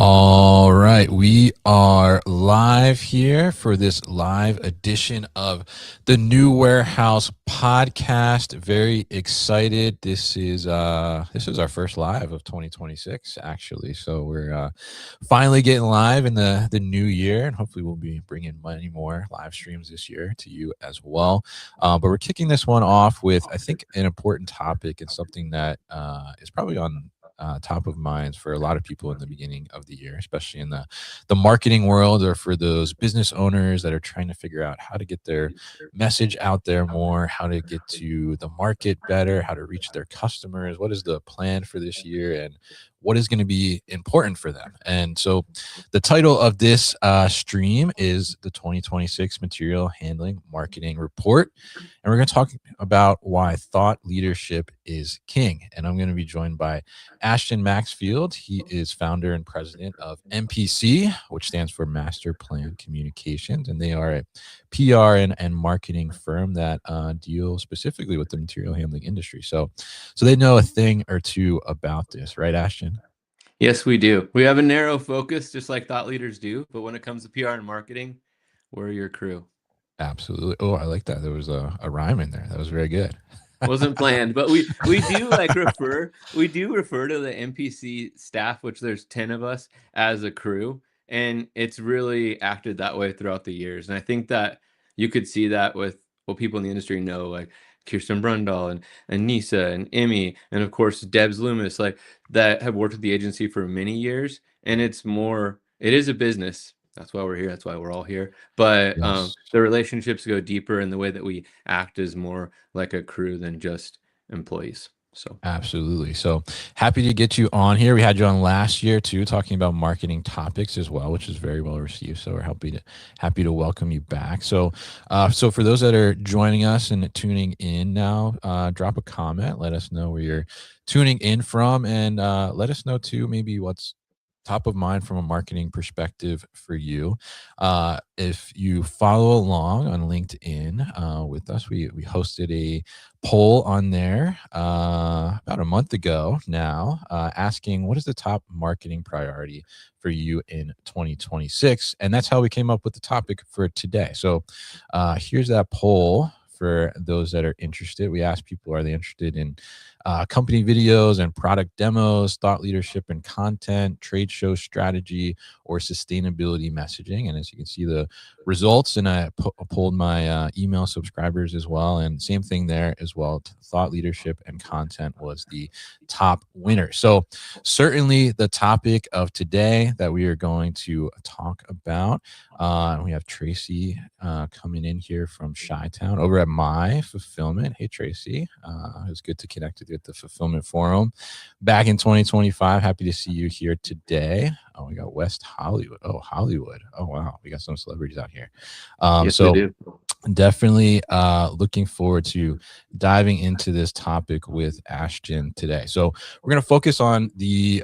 All right, we are live here for this live edition of the New Warehouse podcast. Very excited. This is our first live of 2026 actually. So we're finally getting live in the new year, and hopefully we'll be bringing many more live streams this year to you as well. But we're kicking this one off with, I think, an important topic and something that is probably on top of mind for a lot of people in the beginning of the year, especially in the marketing world, or for those business owners that are trying to figure out how to get their message out there more, how to get to the market better, how to reach their customers, what is the plan for this year, and what is going to be important for them. And so the title of this stream is the 2026 Material Handling Marketing Report. And we're going to talk about why thought leadership is king. And I'm going to be joined by Ashton Maxfield. He is founder and president of MPC, which stands for Master Plan Communications. And they are a PR and marketing firm that deal specifically with the material handling industry. So they know a thing or two about this, right, Ashton? Yes, we do. We have a narrow focus, just like thought leaders do. But when it comes to PR and marketing, we're your crew. Absolutely. Oh, I like that. There was a rhyme in there. That was very good. Wasn't planned, but we do refer to the MPC staff, which there's 10 of us, as a crew, and it's really acted that way throughout the years. And I think that you could see that with what people in the industry know, like Kirsten Brundall and Nisa and Emmy, and of course Debs Loomis, like that have worked with the agency for many years. And it is a business. That's why we're here. That's why we're all here. But Yes. the relationships go deeper, and the way that we act is more like a crew than just employees. So Absolutely. So happy to get you on here. We had you on last year too, talking about marketing topics as well, which is very well received. So we're happy to welcome you back. So for those that are joining us and tuning in now, drop a comment. Let us know where you're tuning in from, and let us know too maybe what's top of mind from a marketing perspective for you. If you follow along on LinkedIn with us, we hosted a poll on there about a month ago now, asking what is the top marketing priority for you in 2026, and that's how we came up with the topic for today. So here's that poll for those that are interested. We asked people, are they interested in company videos and product demos, thought leadership and content, trade show strategy, or sustainability messaging? And as you can see the results, and I polled my email subscribers as well, and same thing there as well. Thought leadership and content was the top winner. So certainly the topic of today that we are going to talk about, we have Tracy coming in here from Chi-Town over at My Fulfillment. Hey, Tracy. It was good to connect with you at the Fulfillment Forum back in 2025. Happy to see you here today. Oh, we got West Hollywood. Oh, Hollywood. Oh, wow. We got some celebrities out here. yes, we do. Definitely looking forward to diving into this topic with Ashton today. So we're going to focus on the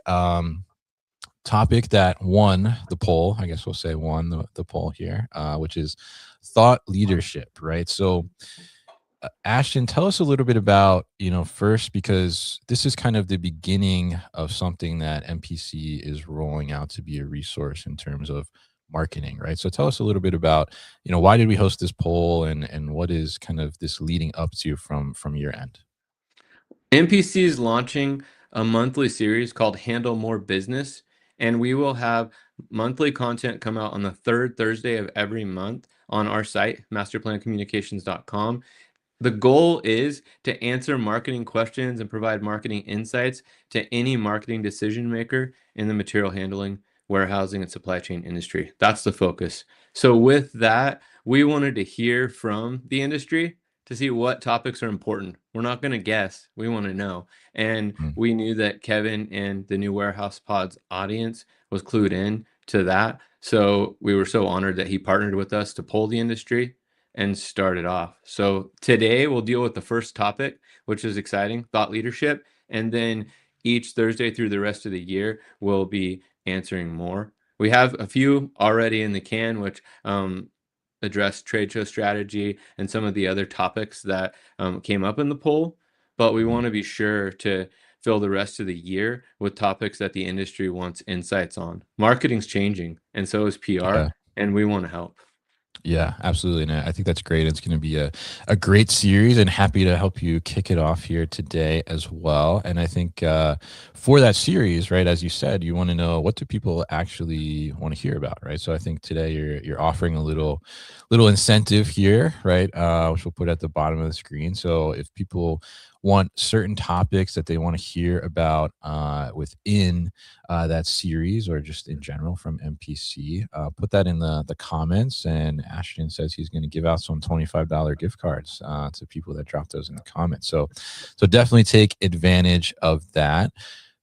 topic that won the poll. I guess we'll say won the poll here, which is thought leadership, right? So Ashton, tell us a little bit about, first, because this is kind of the beginning of something that MPC is rolling out to be a resource in terms of marketing, right? So tell us a little bit about, why did we host this poll, and what is kind of this leading up to from your end? MPC is launching a monthly series called Handle More Business, and we will have monthly content come out on the third Thursday of every month on our site, masterplancommunications.com. The goal is to answer marketing questions and provide marketing insights to any marketing decision maker in the material handling, warehousing, and supply chain industry. That's the focus. So with that, we wanted to hear from the industry to see what topics are important. We're not going to guess. We want to know. And Mm. we knew that Kevin and the New Warehouse Pods audience was clued in to that. So we were so honored that he partnered with us to poll the industry and start it off. So today we'll deal with the first topic, which is exciting, thought leadership. And then each Thursday through the rest of the year, we'll be answering more. We have a few already in the can, which address trade show strategy and some of the other topics that came up in the poll. But we want to be sure to fill the rest of the year with topics that the industry wants insights on. Marketing's changing, and so is PR, Yeah. and we want to help. Yeah, absolutely. And I think that's great. It's going to be a great series, and happy to help you kick it off here today as well. And I think for that series, right, as you said, you want to know, what do people actually want to hear about, right? So I think today you're offering a little incentive here, right, which we'll put at the bottom of the screen. So if people want certain topics that they want to hear about within that series, or just in general from MPC, put that in the comments. And Ashton says he's going to give out some $25 gift cards to people that drop those in the comments. So definitely take advantage of that.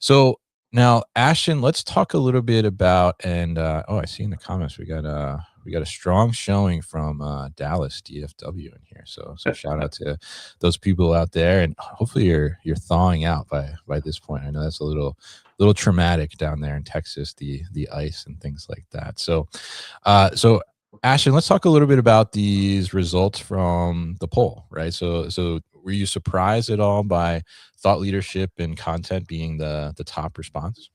So now, Ashton, let's talk a little bit about, and I see in the comments we got a strong showing from Dallas DFW in here. So shout out to those people out there, and hopefully you're thawing out by this point. I know that's a little traumatic down there in Texas, the ice and things like that. So Ashton, let's talk a little bit about these results from the poll, right? So were you surprised at all by thought leadership and content being the top response?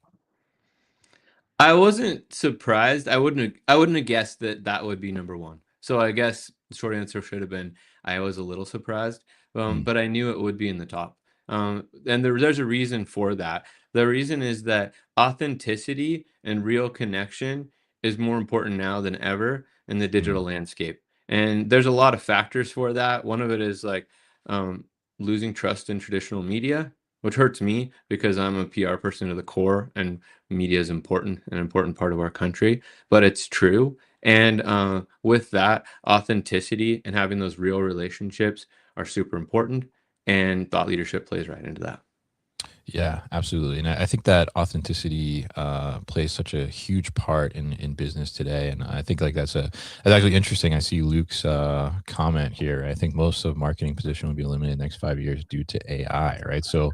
I wasn't surprised. I wouldn't have guessed that that would be number one. So I guess the short answer should have been I was a little surprised, Mm, but I knew it would be in the top. And there's a reason for that. The reason is that authenticity and real connection is more important now than ever in the mm, digital landscape. And there's a lot of factors for that. One of it is like um, losing trust in traditional media, which hurts me because I'm a PR person to the core, and media is important, an important part of our country, but it's true. And with that, authenticity and having those real relationships are super important. And thought leadership plays right into that. yeah, absolutely. And I think that authenticity plays such a huge part in business today. And I think like that's actually interesting. I see Luke's comment here. I think most of marketing position will be eliminated in the next 5 years due to AI, right? So,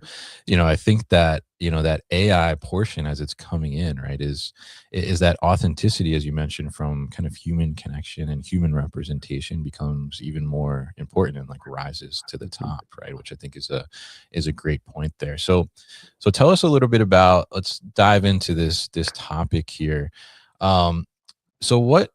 I think that that AI portion, as it's coming in, right, is that authenticity, as you mentioned, from kind of human connection and human representation, becomes even more important and like rises to the top, right? Which I think is a great point there. So tell us a little bit about, let's dive into this topic here. Um, so what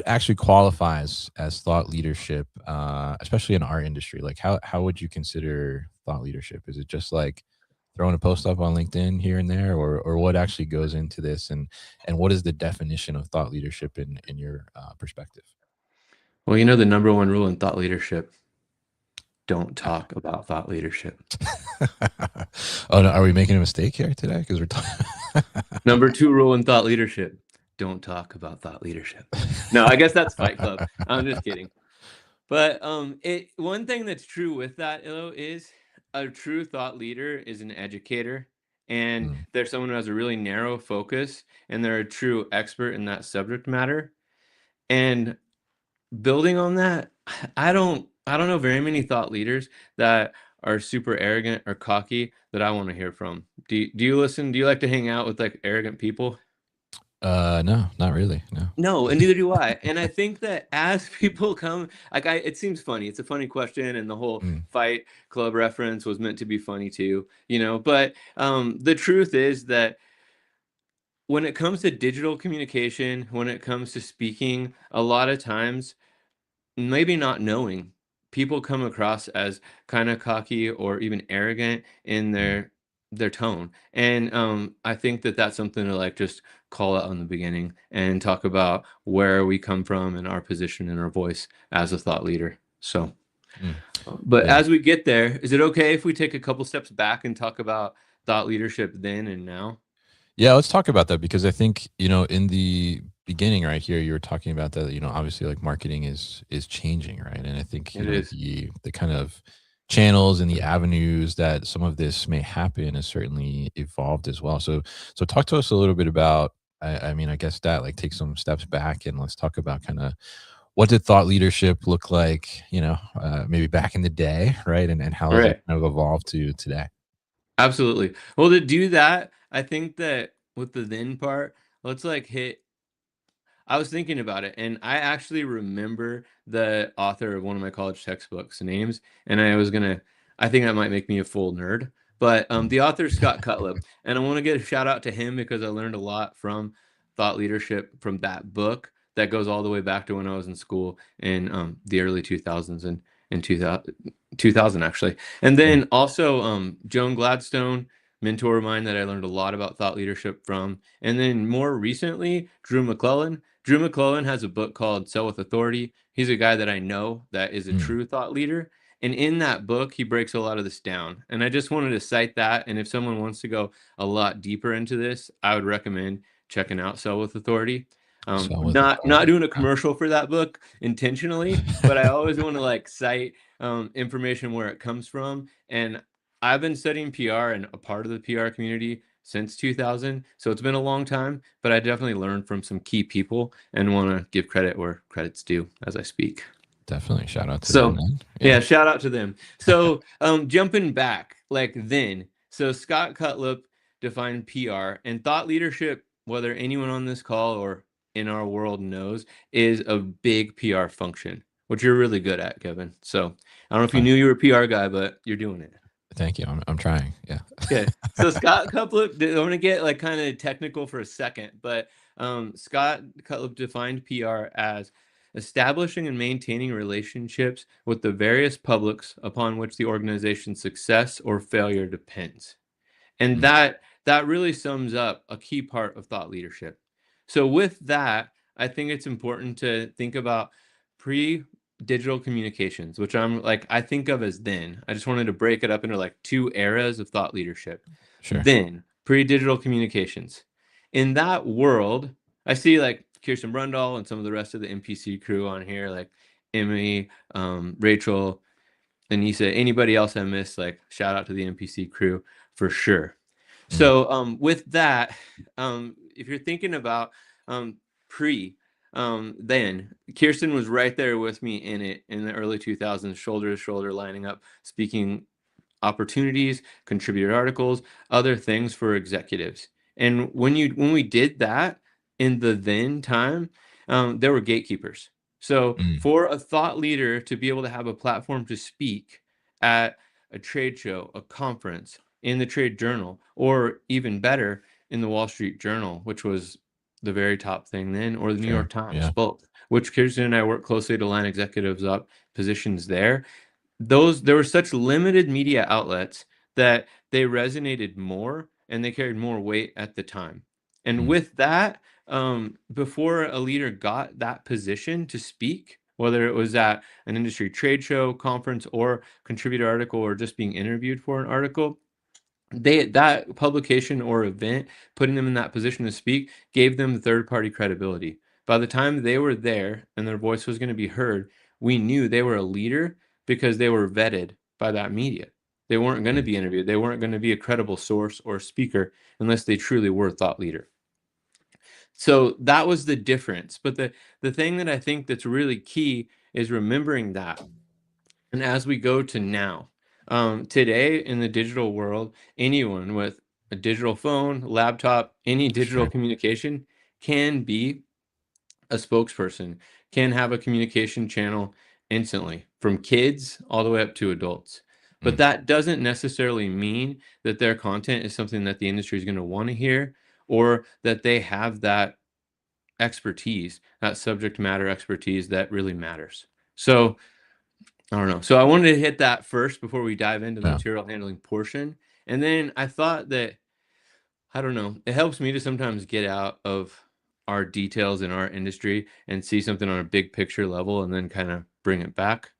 actually qualifies as thought leadership, especially in our industry? Like how would you consider thought leadership? Is it just like throwing a post up on LinkedIn here and there, or what actually goes into this, and what is the definition of thought leadership in your perspective? Well, you know, the number one rule in thought leadership: don't talk about thought leadership. Oh no, are we making a mistake here today? Because we're talking. Number two rule in thought leadership: don't talk about thought leadership. No, I guess that's Fight Club. I'm just kidding. But it one thing that's true with that, though, is a true thought leader is an educator, and Mm, they're someone who has a really narrow focus, and they're a true expert in that subject matter. And building on that, I don't know very many thought leaders that are super arrogant or cocky that I want to hear from. Do you listen? Do you like to hang out with like arrogant people? no, not really. No. No, and neither do I. And I think that as people come, like it seems funny. It's a funny question, and the whole Mm, Fight Club reference was meant to be funny too, you know. But the truth is that when it comes to digital communication, when it comes to speaking, a lot of times, maybe not knowing, people come across as kind of cocky or even arrogant in mm, their tone. And I think that that's something to like just call out in the beginning and talk about where we come from and our position and our voice as a thought leader. So, mm. but Yeah. as we get there, is it okay if we take a couple steps back and talk about thought leadership then and now? Yeah, let's talk about that, because I think, in the beginning right here, you were talking about that, obviously like marketing is changing, right? And I think, It is. the kind of channels and the avenues that some of this may happen has certainly evolved as well. So talk to us a little bit about, I mean, I guess that, like, take some steps back and let's talk about kind of what did thought leadership look like, maybe back in the day, right? And how All has it right. kind of evolved to today? Absolutely. Well, to do that, I think that with the then part, let's like hit. I was thinking about it, and I actually remember the author of one of my college textbooks names, and I think that might make me a full nerd. But the author is Scott Cutlip, and I want to get a shout out to him because I learned a lot from thought leadership from that book that goes all the way back to when I was in school in the early 2000s and in 2000 actually. And Yeah. then also Joan Gladstone, mentor of mine that I learned a lot about thought leadership from. And then more recently, Drew McClellan. Drew McClellan has a book called Sell with Authority. He's a guy that I know that is a Mm. true thought leader. And in that book, he breaks a lot of this down. And I just wanted to cite that. And if someone wants to go a lot deeper into this, I would recommend checking out Sell with Authority. Sell with Not authority. doing a commercial for that book intentionally, but I always want to like cite information where it comes from. And I've been studying PR and a part of the PR community since 2000, so it's been a long time. But I definitely learned from some key people and want to give credit where credit's due as I speak. Definitely shout out to them So then. yeah, Yeah. shout out to them. So jumping back, like then, so Scott Cutlip defined PR and thought leadership, whether anyone on this call or in our world knows, is a big PR function, which you're really good at, Kevin. So I don't know if you Trying. knew you were a PR guy, but you're doing it. Thank you. I'm trying. Yeah. Okay. So Scott Cutlip, I'm going to get like kind of technical for a second, but Scott Cutlip defined PR as establishing and maintaining relationships with the various publics upon which the organization's success or failure depends. And Mm. that really sums up a key part of thought leadership. So with that, I think it's important to think about pre-digital communications, which I think of as then. I just wanted to break it up into like two eras of thought leadership. Sure. Then, pre-digital communications. In that world, I see like Kirsten Brundle and some of the rest of the NPC crew on here, like Emily, Rachel, Anissa, anybody else I missed, like shout out to the NPC crew for sure. Mm. So with that, if you're thinking about pre, then Kirsten was right there with me in it in the early 2000s, shoulder to shoulder, lining up, speaking opportunities, contributed articles, other things for executives. And when we did that in the then time, there were gatekeepers. So Mm. for a thought leader to be able to have a platform to speak at a trade show, a conference, in the trade journal, or even better, in the Wall Street Journal, which was the very top thing then, or the New Sure. York Times, Yeah. both, which Kirsten and I work closely to line executives up positions there. There were such limited media outlets that they resonated more and they carried more weight at the time. And Mm. with that, before a leader got that position to speak, whether it was at an industry trade show, conference, or contributor article, or just being interviewed for an article, that publication or event, putting them in that position to speak, gave them third party credibility. By the time they were there and their voice was going to be heard, we knew they were a leader because they were vetted by that media. They weren't going to Mm. be interviewed. They weren't going to be a credible source or speaker unless they truly were a thought leader. So that was the difference. But the thing that I think that's really key is remembering that. And as we go to now, today in the digital world, anyone with a digital phone, laptop, any digital Sure. communication can be a spokesperson, can have a communication channel instantly from kids all the way up to adults. But Mm. that doesn't necessarily mean that their content is something that the industry is going to want to hear or that they have that expertise, that subject matter expertise that really matters. So I don't know. So I wanted to hit that first before we dive into the Yeah. material handling portion. And then I thought that, I don't know, it helps me to sometimes get out of our details in our industry and see something on a big picture level and then kind of bring it back.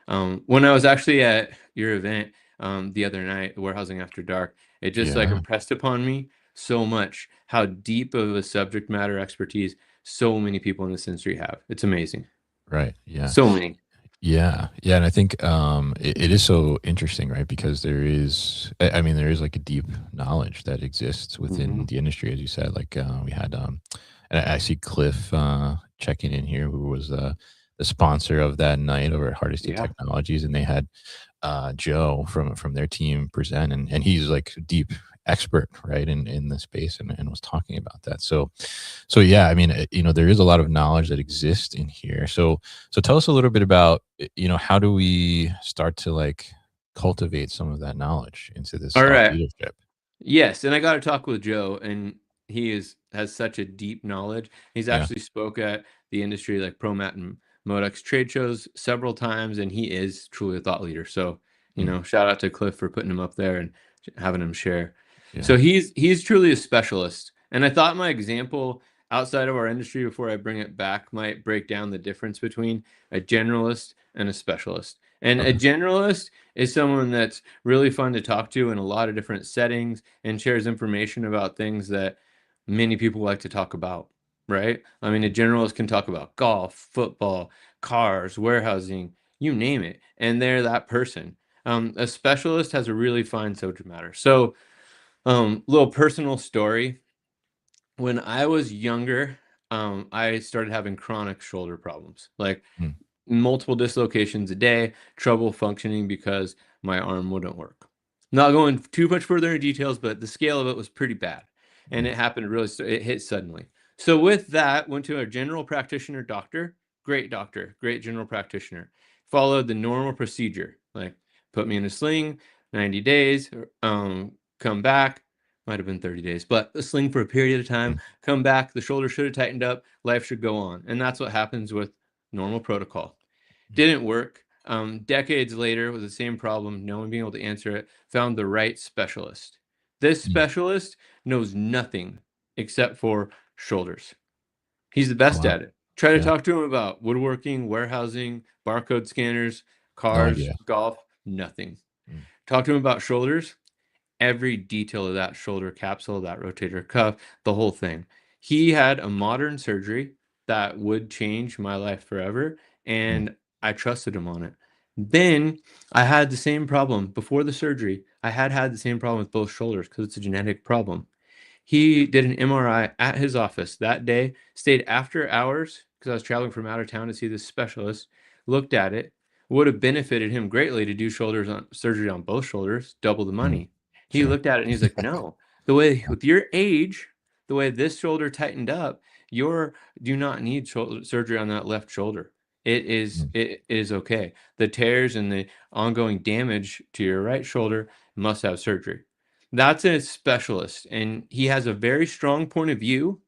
When I was actually at your event the other night, Warehousing After Dark, it just like Yeah. impressed upon me so much how deep of a subject matter expertise so many people in this industry have. It's amazing. Right. Yeah. So many. Yeah, yeah, and I think it is so interesting, right? Because there is, I mean, there is like a deep knowledge that exists within Mhm. the industry, as you said. Like we had, and I see Cliff checking in here, who was the sponsor of that night over at Hardesty Yeah. Technologies, and they had Joe from their team present, and he's like deep expert, right, in the space, and was talking about that. So yeah, I mean, there is a lot of knowledge that exists in here. So tell us a little bit about, how do we start to like cultivate some of that knowledge into this All thought right. leadership. Yes, and I got to talk with Joe, and has such a deep knowledge. He's Yeah. actually spoke at the industry like ProMat and Modex trade shows several times, and he is truly a thought leader. So, Mm. shout out to Cliff for putting him up there and having him share. Yeah. So he's truly a specialist. And I thought my example outside of our industry before I bring it back might break down the difference between a generalist and a specialist. And a Okay. generalist is someone that's really fun to talk to in a lot of different settings and shares information about things that many people like to talk about, right? I mean, a generalist can talk about golf, football, cars, warehousing, you name it, and they're that person. A specialist has a really fine subject matter. So, little personal story. When I was younger, I started having chronic shoulder problems, like Mm. multiple dislocations a day, trouble functioning because my arm wouldn't work. Not going too much further into details, but the scale of it was pretty bad. And Mm. it happened really, it hit suddenly. So with that, went to a general practitioner doctor, great general practitioner. Followed the normal procedure, like put me in a sling, 90 days, come back, might have been 30 days, but a sling for a period of time, Mm. come back, the shoulder should have tightened up, life should go on. And that's what happens with normal protocol. Mm. Didn't work. Decades later, with the same problem, no one being able to answer it, found the right specialist. This Mm. specialist knows nothing except for shoulders. He's the Oh, best wow. at it. Try to Yeah. talk to him about woodworking, warehousing, barcode scanners, No cars, idea. golf, nothing. Mm. Talk to him about shoulders, every detail of that shoulder capsule, that rotator cuff, the whole thing. He had a modern surgery that would change my life forever, Mm. and I trusted him on it. Then I had the same problem before the surgery. I had the same problem with both shoulders because it's a genetic problem. He did an MRI at his office that day, stayed after hours because I was traveling from out of town to see this specialist, looked at it, would have benefited him greatly to do shoulders on surgery on both shoulders, double the Mm. money. He Sure. looked at it and he's like, no, the way with your age, the way this shoulder tightened up, you do not need surgery on that left shoulder. Mm. It is okay. The tears and the ongoing damage to your right shoulder must have surgery. That's a specialist, and he has a very strong point of view,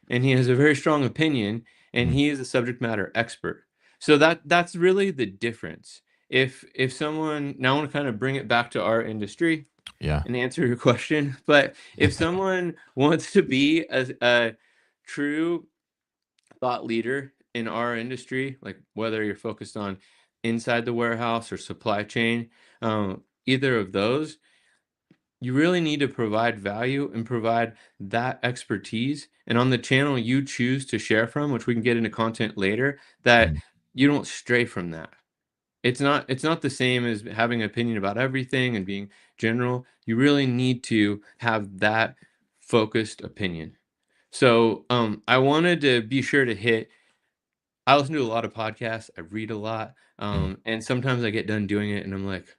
and he has a very strong opinion, and Mm. he is a subject matter expert. So that's really the difference. If someone now I want to kind of bring it back to our industry Yeah. and answer your question, but if someone wants to be a true thought leader in our industry, like whether you're focused on inside the warehouse or supply chain, either of those, you really need to provide value and provide that expertise. And on the channel you choose to share from, which we can get into content later, that Mm. you don't stray from that. It's not the same as having an opinion about everything and being general. You really need to have that focused opinion. So I wanted to be sure to hit. I listen to a lot of podcasts. I read a lot, Mm. and sometimes I get done doing it, and I'm like,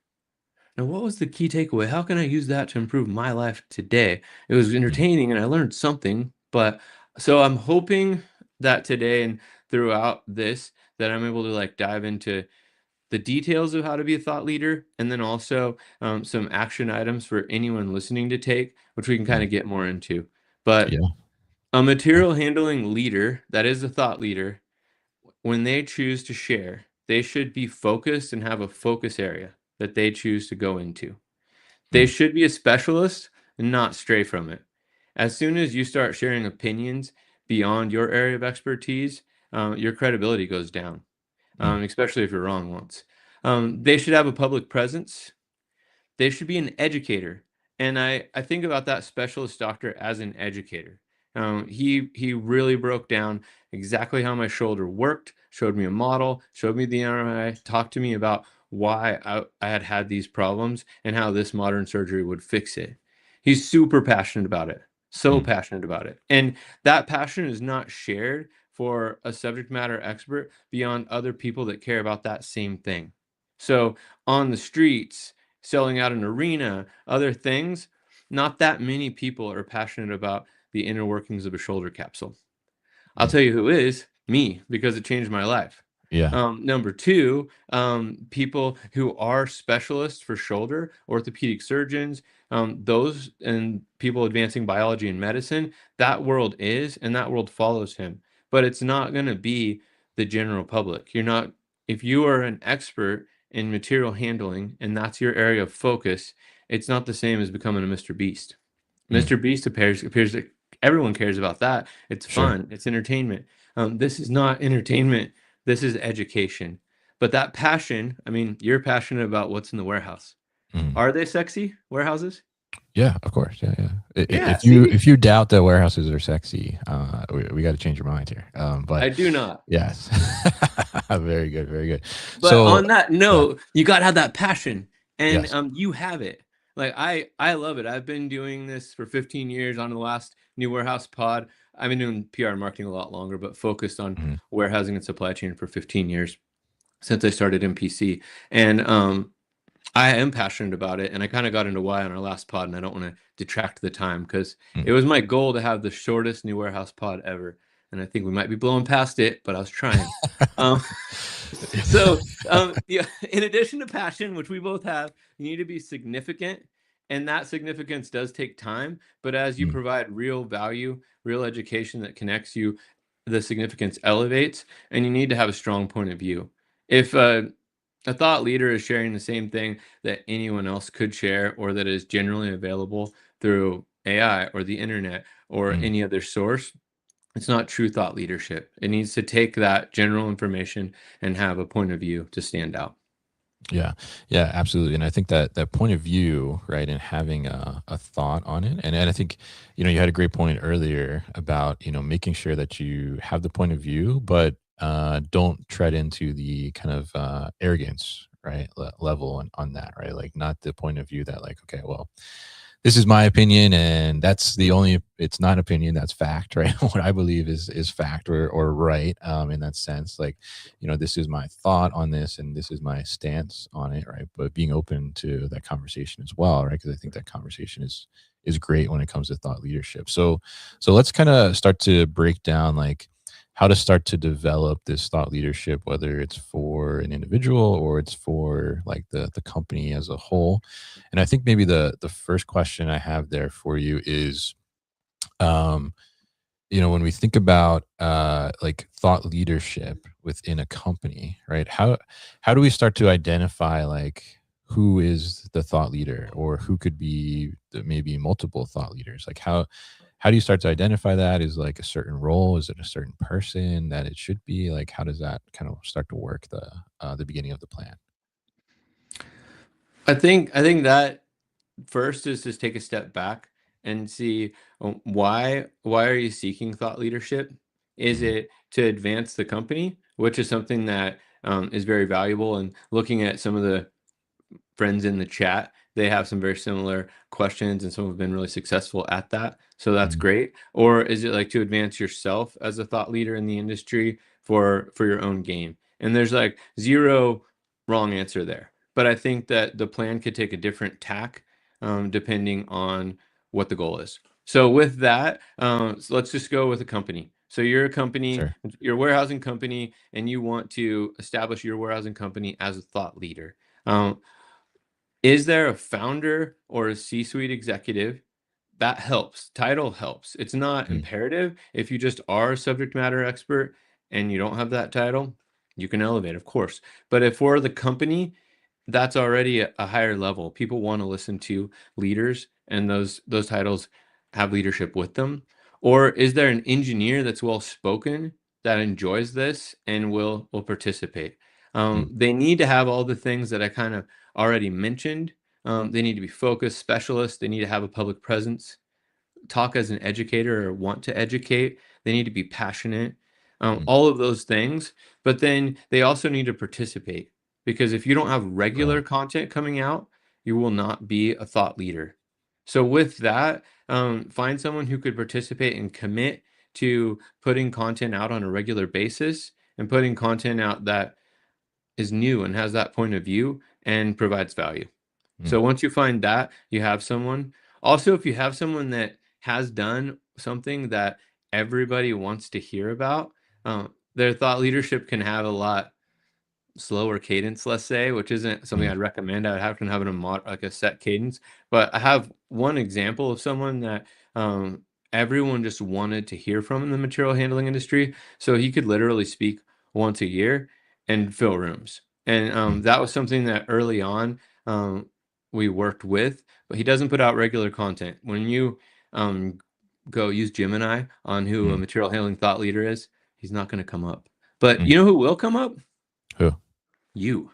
now, what was the key takeaway? How can I use that to improve my life today? It was Mm. entertaining and I learned something, but so I'm hoping that today and throughout this that I'm able to like dive into the details of how to be a thought leader and then also some action items for anyone listening to take, which we can kind Mm. of get more into. But Yeah. a material handling leader that is a thought leader, when they choose to share, they should be focused and have a focus area that they choose to go into. They Mm. should be a specialist and not stray from it. As soon as you start sharing opinions beyond your area of expertise, your credibility goes down, Mm. especially if you're wrong once. They should have a public presence. They should be an educator. And I think about that specialist doctor as an educator. He really broke down exactly how my shoulder worked, showed me a model, showed me the MRI, talked to me about why I had these problems and how this modern surgery would fix it. He's super passionate about it, so Mm. passionate about it. And that passion is not shared for a subject matter expert beyond other people that care about that same thing. So on the streets, selling out an arena, other things, not that many people are passionate about the inner workings of a shoulder capsule. I'll Mm. tell you who is me because it changed my life. Yeah. Number two, people who are specialists for shoulder, orthopedic surgeons, those and people advancing biology and medicine, that world is, and that world follows him. But it's not going to be the general public. You're not, if you are an expert in material handling and that's your area of focus, it's not the same as becoming a Mr. Beast. Mm, Mr. Beast appears that everyone cares about that. It's sure. fun. It's entertainment. This is not entertainment. This is education. But that passion, I mean, you're passionate about what's in the warehouse. Mm. Are they sexy warehouses? Yeah, of course. Yeah, yeah. Yeah, If see, you doubt that warehouses are sexy, we got to change your mind here. But I do not. yes, very good, very good. But So on that yeah, note, you got to have that passion, and yes. you have it. Like I love it. I've been doing this for 15 years. On the last New Warehouse Pod, I've been doing PR and marketing a lot longer, but focused on Mhm. warehousing and supply chain for 15 years since I started MPC. And I am passionate about it, and I kind of got into why on our last pod, and I don't want to detract the time because it Mm. was my goal to have the shortest New Warehouse pod ever, and I think we might be blowing past it, but I was trying. Um, yeah, in addition to passion, which we both have, you need to be significant, and that significance does take time. But as you Mm, provide real value, real education that connects you, the significance elevates, and you need to have a strong point of view. If a thought leader is sharing the same thing that anyone else could share or that is generally available through AI or the internet or mm. any other source, it's not true thought leadership. It needs to take that general information and have a point of view to stand out. Yeah, yeah, absolutely. And I think that that point of view, right, and having a thought on it, and I think, you had a great point earlier about making sure that you have the point of view, but don't tread into the kind of arrogance, right, level on that, right, like not the point of view that like, okay, well, this is my opinion and that's the only it's not opinion, that's fact, right? What I believe is fact or right, in that sense, like, this is my thought on this and this is my stance on it, right? But being open to that conversation as well, right? Because I think that conversation is great when it comes to thought leadership. So let's kind of start to break down like how to start to develop this thought leadership, whether it's for an individual or it's for like the company as a whole. And I think maybe the first question I have there for you is, um, when we think about like thought leadership within a company, right? How do we start to identify like who is the thought leader or who could be maybe multiple thought leaders? Like how do you start to identify that? Is like a certain role? Is it a certain person that it should be? Like how does that kind of start to work the beginning of the plan? I think that first is just take a step back and see, why are you seeking thought leadership? Is Mhm. it to advance the company, which is something that is very valuable? And looking at some of the friends in the chat, they have some very similar questions, and some have been really successful at that. So that's Mhm. great. Or is it like to advance yourself as a thought leader in the industry for your own game? And there's like zero wrong answer there. But I think that the plan could take a different tack, depending on what the goal is. So with that, so let's just go with a company. So you're a company, Sure. you're a warehousing company, and you want to establish your warehousing company as a thought leader. Um, is there a founder or a C-suite executive? That helps. Title helps. It's not Mm. imperative. If you just are a subject matter expert and you don't have that title, you can elevate, of course. But if for the company, that's already a higher level. People want to listen to leaders, and those titles have leadership with them. Or is there an engineer that's well spoken that enjoys this and will participate? Mm. They need to have all the things that I kind of already mentioned. They need to be focused specialists. They need to have a public presence, talk as an educator or want to educate. They need to be passionate, Mm. all of those things. But then they also need to participate, because if you don't have Right. regular content coming out, you will not be a thought leader. So with that, find someone who could participate and commit to putting content out on a regular basis and putting content out that is new and has that point of view and provides value. Mm. So once you find that, you have someone. Also, if you have someone that has done something that everybody wants to hear about, their thought leadership can have a lot. slower cadence, let's say, which isn't something Mm, I'd recommend. I would have to have like a set cadence. But I have one example of someone that everyone just wanted to hear from in the material handling industry. So he could literally speak once a year and fill rooms. And mm, that was something that early on um, we worked with, but he doesn't put out regular content. When you um, go use Gemini on who a mm, material handling thought leader is, he's not going to come up. But mm. you know who will come up? Who? You.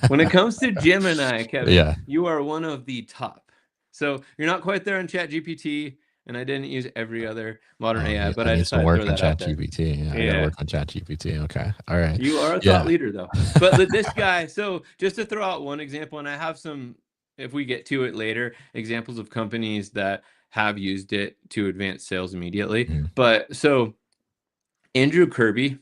When it comes to Gemini, Kevin, Yeah. you are one of the top. So you're not quite there on ChatGPT, and I didn't use every other modern AI, but I I need just some thought I'd work throw on that out there. ChatGPT. Yeah, I got to Yeah. work on ChatGPT. Okay. All right. You are a thought Yeah. leader, though. But this guy, so just to throw out one example, and I have some, if we get to it later, examples of companies that have used it to advance sales immediately. Mm, But so Andrew Kirby,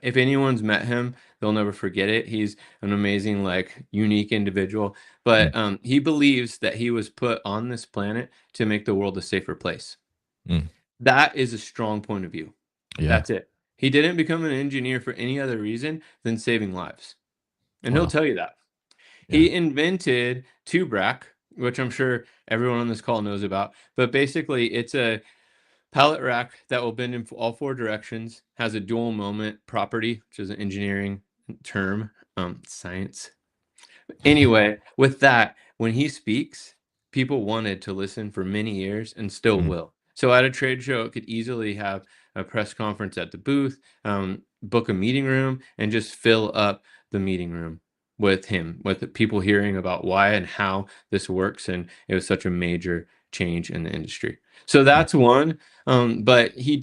if anyone's met him, they'll never forget it. He's an amazing, like, unique individual. mm, But he believes that he was put on this planet to make the world a safer place. mm. That is a strong point of view. Yeah. That's it. He didn't become an engineer for any other reason than saving lives. And he'll Wow. tell you that. Yeah. He invented Tubrac, which I'm sure everyone on this call knows about. But basically, it's a pallet rack that will bend in all four directions, has a dual moment property, which is an engineering term, science. Anyway, with that, when he speaks, people wanted to listen for many years and still Mm, will. So at a trade show, it could easily have a press conference at the booth, book a meeting room, and just fill up the meeting room with him, with people hearing about why and how this works. And it was such a major change in the industry. So mm. that's one. But he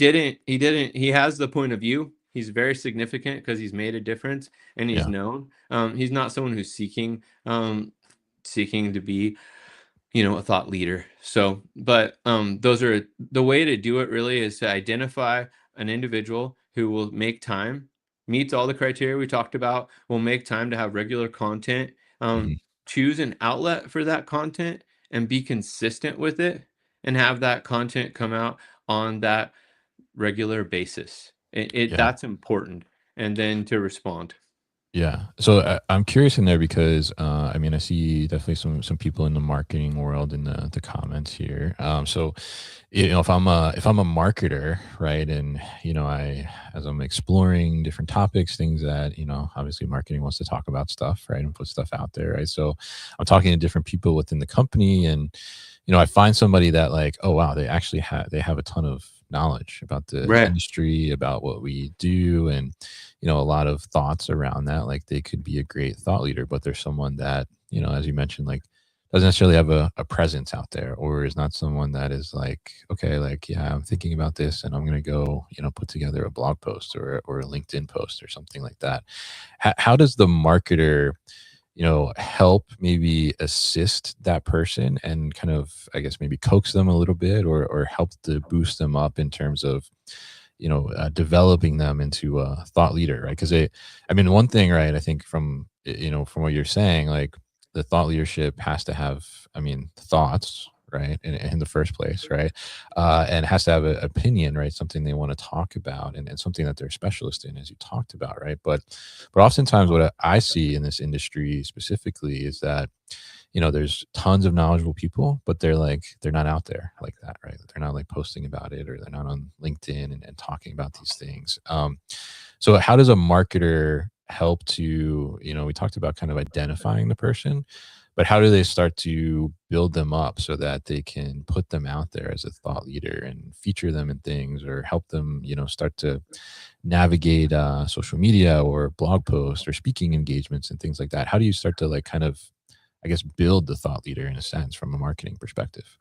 has the point of view. He's very significant because he's made a difference and he's Yeah. known. He's not someone who's seeking to be, a thought leader. So, but those are the way to do it. Really, is to identify an individual who will make time, meets all the criteria we talked about, will make time to have regular content. Mhm. Choose an outlet for that content and be consistent with it, and have that content come out on that regular basis. Yeah. That's important, and then to respond. Yeah. So I'm curious in there because I mean I see definitely some people in the marketing world in the comments here. So if I'm a marketer, right, and I as I'm exploring different topics, things that obviously marketing wants to talk about stuff, right, and put stuff out there, right. So I'm talking to different people within the company, and I find somebody that like, oh wow, they have a ton of knowledge about the Right. industry, about what we do, and a lot of thoughts around that. Like they could be a great thought leader, but there's someone that, as you mentioned, like doesn't necessarily have a presence out there, or is not someone that is like, okay, like, yeah, I'm thinking about this and I'm going to go, put together a blog post or a LinkedIn post or something like that. How does the marketer, help maybe assist that person and kind of, I guess, maybe coax them a little bit, or help to boost them up in terms of developing them into a thought leader, right? Because I mean, one thing, right? I think from what you're saying, like the thought leadership has to have, I mean, thoughts, right, in the first place, right, and has to have an opinion, right, something they want to talk about, and something that they're a specialist in, as you talked about, right. But oftentimes, what I see in this industry specifically is that there's tons of knowledgeable people, but they're not out there like that, right? They're not like posting about it, or they're not on LinkedIn and talking about these things. So how does a marketer help to, we talked about kind of identifying the person, but how do they start to build them up so that they can put them out there as a thought leader and feature them in things, or help them, start to navigate social media or blog posts or speaking engagements and things like that? How do you start to like kind of, I guess, build the thought leader in a sense from a marketing perspective?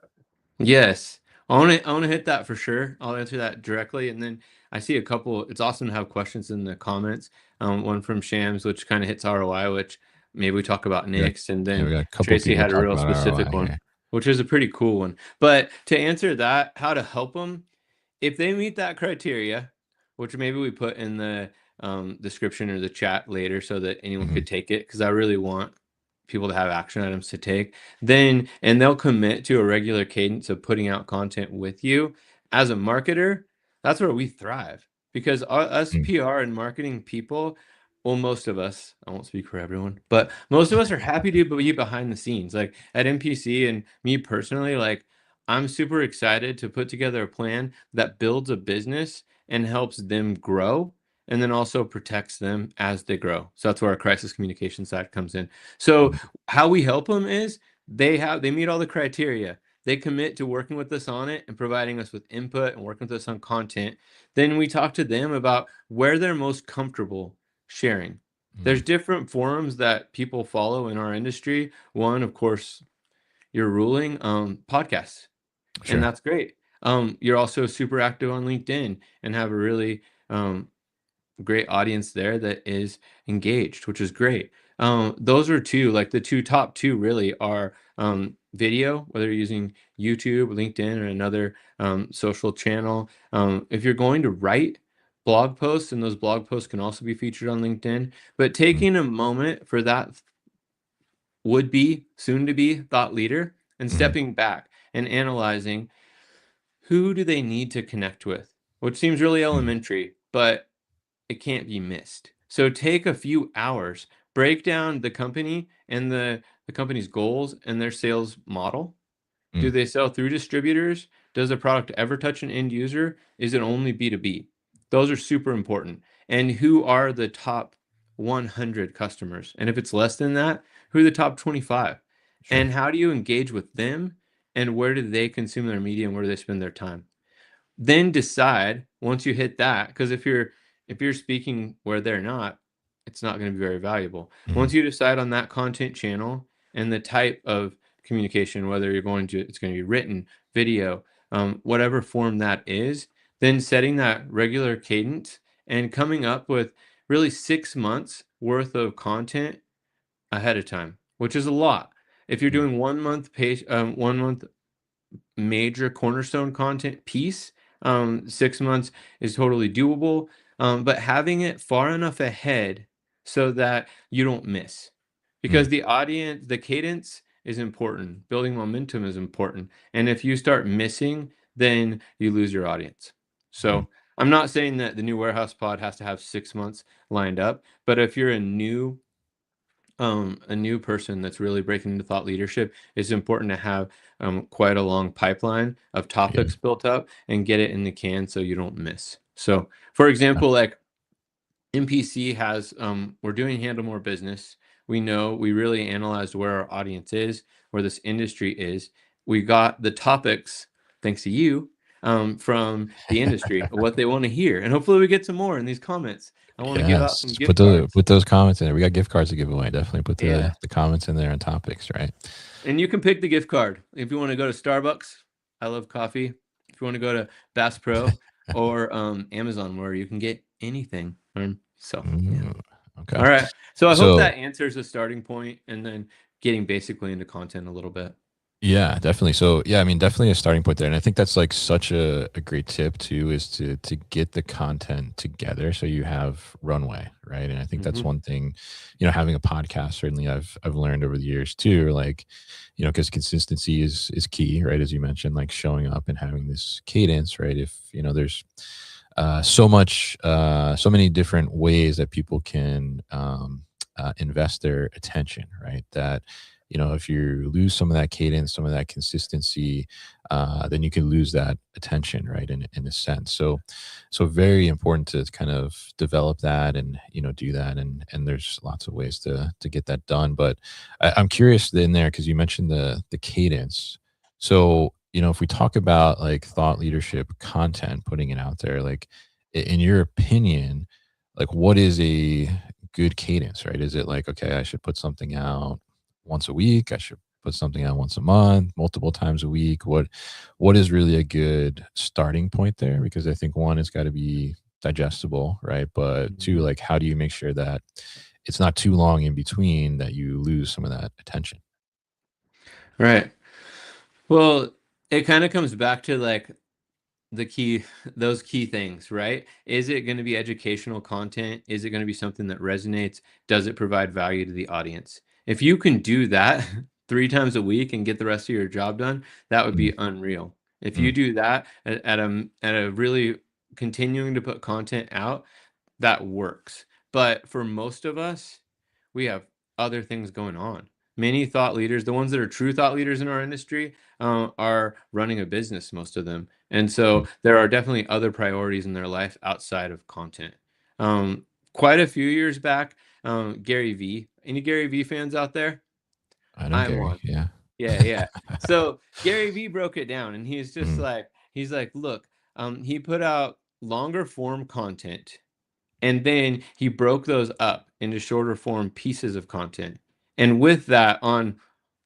Yes. I want to hit that for sure. I'll answer that directly. And then I see a couple. It's awesome to have questions in the comments. One from Shams, which kind of hits ROI, which maybe we talk about We got, next. And yeah, we then got a couple of Tracy people had a talking real about specific ROI one, here. which is a pretty cool one. But to answer that, how to help them, if they meet that criteria, which maybe we put in the description or the chat later so that anyone Hmm. could take it, because I really want people to have action items to take, then, and they'll commit to a regular cadence of putting out content with you as a marketer. That's where we thrive, because us Mm, PR and marketing people, well, most of us, I won't speak for everyone, but most of us are happy to be behind the scenes. Like at NPC and me personally, like I'm super excited to put together a plan that builds a business and helps them grow and then also protects them as they grow. So that's where our crisis communication side comes in. So Mm, how we help them is they meet all the criteria. They commit to working with us on it and providing us with input and working with us on content. Then we talk to them about where they're most comfortable sharing. There's mm, different forums that people follow in our industry. One, of course, you're ruling podcasts, and sure. that's great. You're also super active on LinkedIn and have a really great audience there that is engaged, which is great. Those are two, like the top two really are video, whether you're using YouTube, LinkedIn, or another social channel. If you're going to write blog posts, and those blog posts can also be featured on LinkedIn, but Mm, taking a moment for that would be soon to be thought leader and mhm, stepping back and analyzing who do they need to connect with, which seems really mm, elementary, but it can't be missed. So take a few hours, break down the company and the company's goals and their sales model. Do mm, they sell through distributors? Does the product ever touch an end user? Is it only B2B? Those are super important. And who are the top 100 customers? And if it's less than that, who are the top 25? sure. And how do you engage with them? And where do they consume their media and where do they spend their time? Then decide once you hit that, because if you're speaking where they're not, it's not going to be very valuable. Once Mhm, you decide on that content channel and the type of communication, whether it's going to be written, video, whatever form that is, then setting that regular cadence and coming up with really 6 months worth of content ahead of time, which is a lot. If you're mm, doing 1 month page, 1 month major cornerstone content piece. 6 months is totally doable, but having it far enough ahead so that you don't miss. mm, Because the audience, the cadence is important, building momentum is important. And if you start missing, then you lose your audience. mhm, So I'm not saying that the new warehouse pod has to have 6 months lined up, but if you're a new person that's really breaking into thought leadership, it's important to have quite a long pipeline of yeah, topics built up and get it in the can so you don't miss. So, for example, like MPC has, we're doing handle more business. We know we really analyzed where our audience is, where this industry is. We got the topics, thanks to you, from the industry, what they want to hear. And hopefully we get some more in these comments. I want to give out some yes. gift cards. Put those comments in there. We got gift cards to give away. Definitely put Yeah. the comments in there and topics, right? And you can pick the gift card. If you want to go to Starbucks, I love coffee. If you want to go to Bass Pro or Amazon, where you can get anything. So, yeah. Mm, okay. All right. So I hope So that answers the starting point and then getting basically into content a little bit. yeah, definitely. So yeah, I mean, definitely a starting point there, and I think that's like such a great tip too, is to get the content together so you have runway, right? And I think that's Hmm. one thing, having a podcast certainly I've learned over the years too, like, because consistency is key, right? As you mentioned, like showing up and having this cadence, right? If there's so many different ways that people can invest their attention, right? That if you lose some of that cadence, some of that consistency, then you can lose that attention, right? In a sense, so very important to kind of develop that and do that, and there's lots of ways to get that done. But I'm curious in there because you mentioned the cadence. So if we talk about like thought leadership content, putting it out there, like in your opinion, like what is a good cadence, right? Is it like, okay, I should put something out once a week? I should put something out once a month, multiple times a week? What is really a good starting point there? Because I think one, it's got to be digestible, right? But two, Hmm. like how do you make sure that it's not too long in between that you lose some of that attention? Right. Well, it kind of comes back to like the key those key things, right? Is it going to be educational content? Is it going to be something that resonates? Does it provide value to the audience? If you can do that 3 times a week and get the rest of your job done, that would Mm, be unreal. If you mm, do that at a really continuing to put content out, that works. But for most of us, we have other things going on. Many thought leaders, the ones that are true thought leaders in our industry, are running a business, most of them. And Mm. so there are definitely other priorities in their life outside of content. Quite a few years back, Gary Vee. Any Gary Vee fans out there? I know I'm Gary. one. Yeah. Yeah, yeah. So Gary Vee broke it down, and he's just Mm, like, look, he put out longer form content, and then he broke those up into shorter form pieces of content. And with that, on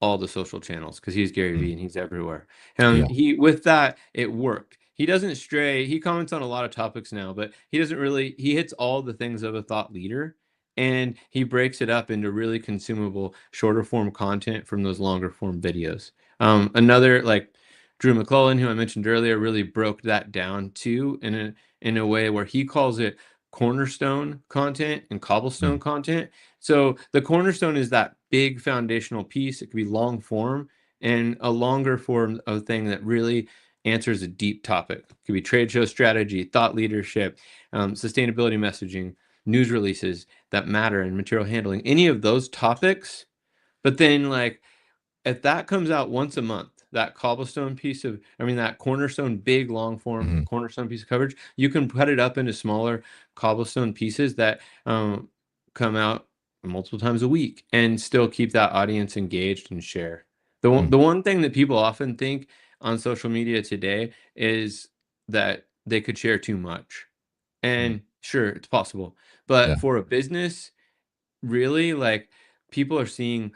all the social channels, because he's Gary mm. Vee and he's everywhere. Yeah. He with that, it worked. He doesn't stray. He comments on a lot of topics now, but he doesn't really. He hits all the things of a thought leader, and he breaks it up into really consumable, shorter form content from those longer form videos. Another like Drew McClellan, who I mentioned earlier, really broke that down too in a way where he calls it cornerstone content and cobblestone Mm, content. So the cornerstone is that big foundational piece. It could be long form, and a longer form of thing that really answers a deep topic. It could be trade show strategy, thought leadership, sustainability messaging, news releases that matter, and material handling. Any of those topics. But then, like, if that comes out once a month, that cobblestone piece of, I mean, that cornerstone, big long form mhm, cornerstone piece of coverage, you can cut it up into smaller cobblestone pieces that come out multiple times a week and still keep that audience engaged and share. mm, The one thing that people often think on social media today is that they could share too much. mm. And sure, it's possible. Yeah. But for a business, really, like, people are seeing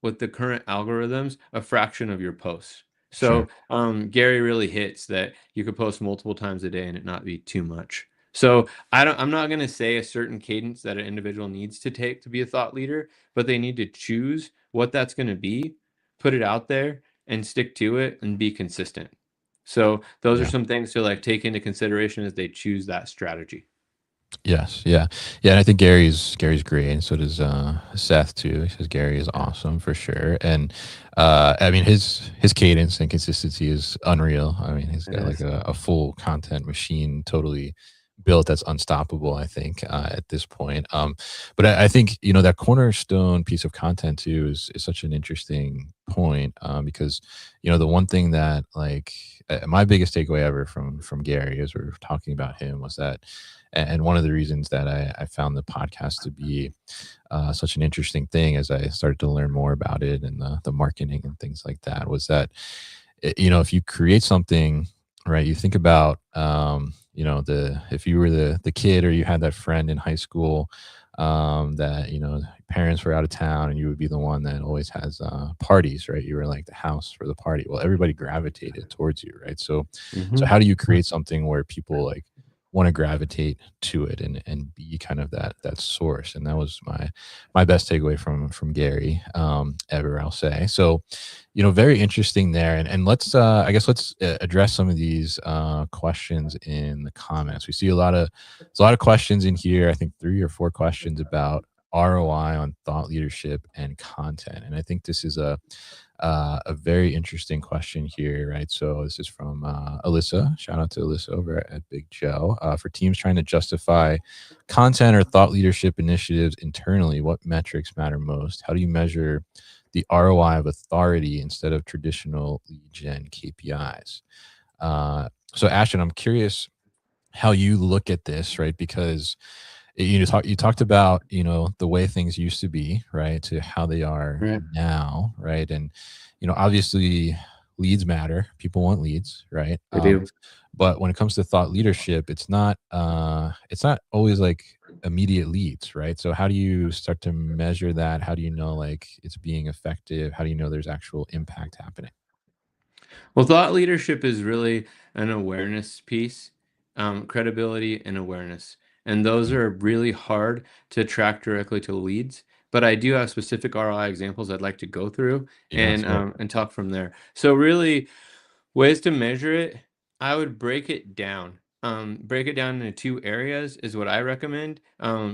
with the current algorithms a fraction of your posts. Sure. So Gary really hits that you could post multiple times a day and it not be too much. So I'm not going to say a certain cadence that an individual needs to take to be a thought leader, but they need to choose what that's going to be, put it out there, and stick to it and be consistent. So those are Yeah. some things to like take into consideration as they choose that strategy. Yes, yeah, yeah, and I think Gary's great, and so does Seth too. He says Gary is Yeah. awesome for sure, and I mean his cadence and consistency is unreal. I mean he's It got like is. a full content machine, totally built that's unstoppable. I think at this point, but I think that cornerstone piece of content too is such an interesting point because the one thing that like my biggest takeaway ever from Gary as we are talking about him was that and one of the reasons that I found the podcast to be such an interesting thing as I started to learn more about it and the marketing and things like that was that, if you create something, right, you think about, if you were the kid or you had that friend in high school that, parents were out of town and you would be the one that always has parties, right? You were like the house for the party. Well, everybody gravitated towards you, right? So Hmm. how do you create something where people like want to gravitate to it and be kind of that source? And that was my best takeaway from Gary ever, I'll say. So very interesting there, and let's I guess let's address some of these questions in the comments. We see there's a lot of questions in here. I think 3 or 4 questions about ROI on thought leadership and content, and I think this is a very interesting question here, right? So this is from Alyssa. Shout out to Alyssa over at Big Joe. For teams trying to justify content or thought leadership initiatives internally, what metrics matter most? How do you measure the ROI of authority instead of traditional lead gen KPIs? So Ashton, I'm curious how you look at this, right? Because you talked about the way things used to be, right, to how they are Right. now, right, and obviously leads matter. People want leads, right? They do. But when it comes to thought leadership, it's not always like immediate leads, right? So how do you start to measure that? How do you know like it's being effective? How do you know there's actual impact happening? Well, thought leadership is really an awareness piece, credibility and awareness. And those Mm, are really hard to track directly to leads. But I do have specific ROI examples I'd like to go through yeah, let's hear it. and talk from there. So really, ways to measure it, I would break it down. Break it down into 2 areas is what I recommend,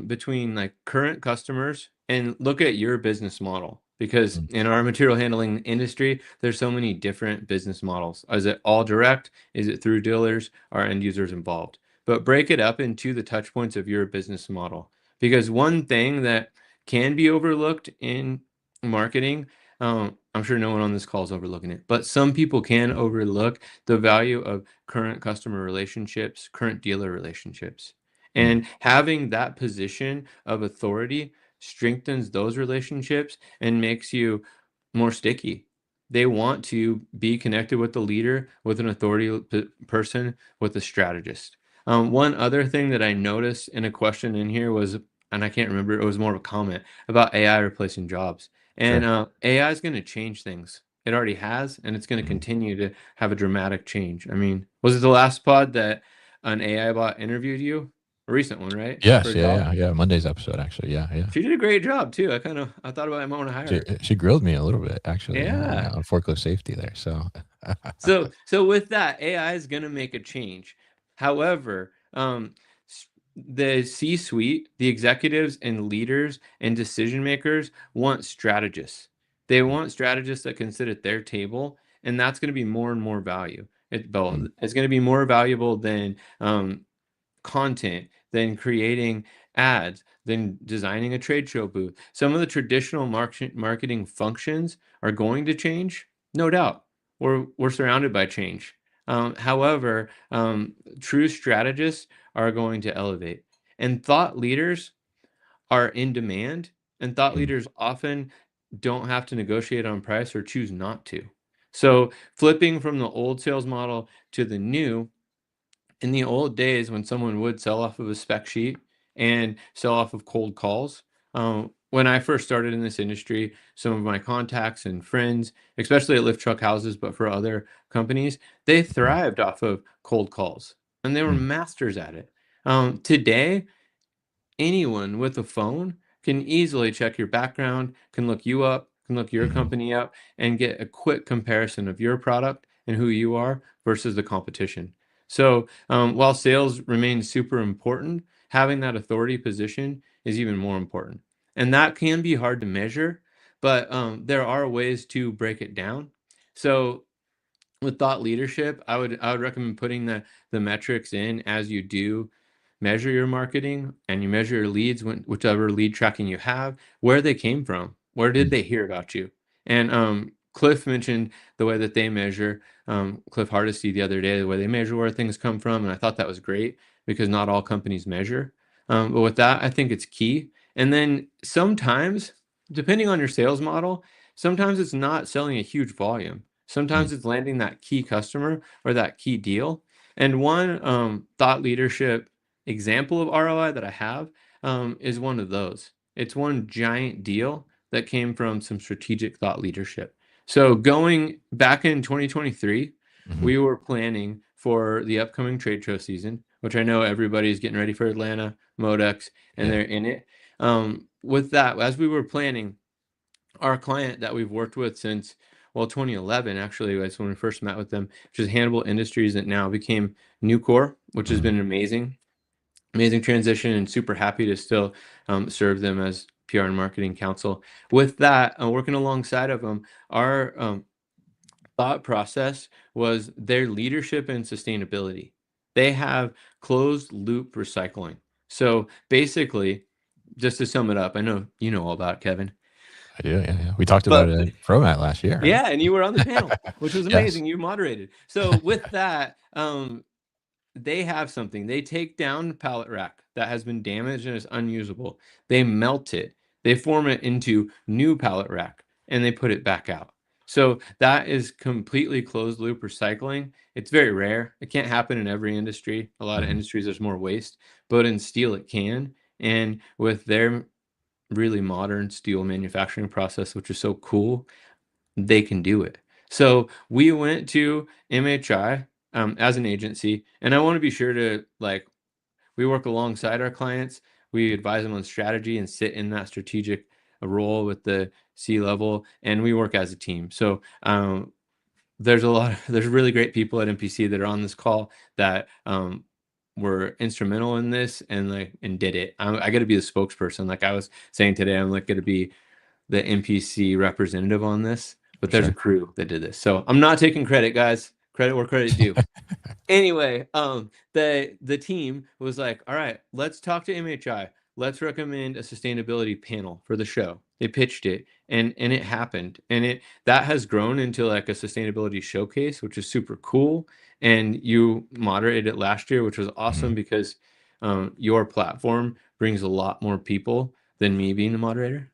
between like current customers and look at your business model. Because Mm, in our material handling industry, there's so many different business models. Is it all direct? Is it through dealers? Are end users involved? But break it up into the touch points of your business model. Because one thing that can be overlooked in marketing, I'm sure no one on this call is overlooking it, but some people can overlook the value of current customer relationships, current dealer relationships. Mm. And having that position of authority strengthens those relationships and makes you more sticky. They want to be connected with the leader, with an authority person, with a strategist. One other thing that I noticed in a question in here was, and I can't remember, it was more of a comment about AI replacing jobs. And Sure. AI is going to change things. It already has, and it's going to Mhm. continue to have a dramatic change. I mean, was it the last pod that an AI bot interviewed you? A recent one, right? For Yes, a yeah, job? yeah, yeah. Monday's episode, actually. Yeah, yeah. She did a great job too. I thought about I might want to hire her. She grilled me a little bit, actually. Yeah, yeah, Yeah. on forklift safety there. So, So with that, AI is going to make a change. However, the C-suite, the executives and leaders and decision makers want strategists. They want strategists that can sit at their table, and that's going to be more and more value. mm, It's going to be more valuable than content, than creating ads, than designing a trade show booth. Some of the traditional marketing functions are going to change, no doubt. We're surrounded by change. However, true strategists are going to elevate, and thought leaders are in demand, and thought mm, leaders often don't have to negotiate on price or choose not to. So flipping from the old sales model to the new, in the old days when someone would sell off of a spec sheet and sell off of cold calls, when I first started in this industry, some of my contacts and friends, especially at lift truck houses, but for other companies, they mm, thrived off of cold calls and they were mm, masters at it. Today, anyone with a phone can easily check your background, can look you up, can look your mhm, company up, and get a quick comparison of your product and who you are versus the competition. So while sales remains super important, having that authority position is even more important. And that can be hard to measure, but there are ways to break it down. So with thought leadership, I would recommend putting the metrics in as you do measure your marketing and you measure your leads, whichever lead tracking you have, where they came from, where did mm, they hear about you? And Cliff mentioned the way that they measure, Cliff Hardesty the other day, the way they measure where things come from, and I thought that was great because not all companies measure. But with that, I think it's key. And then sometimes, depending on your sales model, sometimes it's not selling a huge volume. mm. Sometimes it's landing that key customer or that key deal. And one thought leadership example of ROI that I have is one of those. It's one giant deal that came from some strategic thought leadership. So going back in 2023, Mhm. we were planning for the upcoming trade show season, which I know everybody's getting ready for Atlanta, Modex, and Yeah. they're in it. With that, as we were planning, our client that we've worked with since, well, 2011 actually was when we first met with them, which is Hannibal Industries that now became Nucor, which has Mhm. been an amazing transition, and super happy to still serve them as PR and marketing counsel. With that, working alongside of them, our thought process was their leadership and sustainability. They have closed loop recycling. So basically, just to sum it up, I know you know all about it, Kevin. I do, yeah, yeah. We talked about But it at ProMat last year, right? yeah, and you were on the panel, which was Yes. amazing. You moderated. So with that, they have something. They take down pallet rack that has been damaged and is unusable. They melt it. They form it into new pallet rack and they put it back out. So that is completely closed loop recycling. It's very rare. It can't happen in every industry. A lot of Mhm, industries there's more waste, but in steel it can. And with their really modern steel manufacturing process, which is so cool, they can do it. So we went to MHI as an agency, and I want to be sure to we work alongside our clients. We advise them on strategy and sit in that strategic role with the C level, and we work as a team. So there's really great people at MPC that are on this call that were instrumental in this and did it. I got to be the spokesperson. Like I was saying today, I'm like going to be the NPC representative on this, but for there's a sure. crew that did this. So I'm not taking credit, guys. Credit where credit due. Anyway, the team was like, all right, let's talk to MHI. let's recommend a sustainability panel for the show. They pitched it, and it happened, and it that has grown into like a sustainability showcase, which is super cool. And you moderated it last year, which was Mhm. awesome because your platform brings a lot more people than me being the moderator.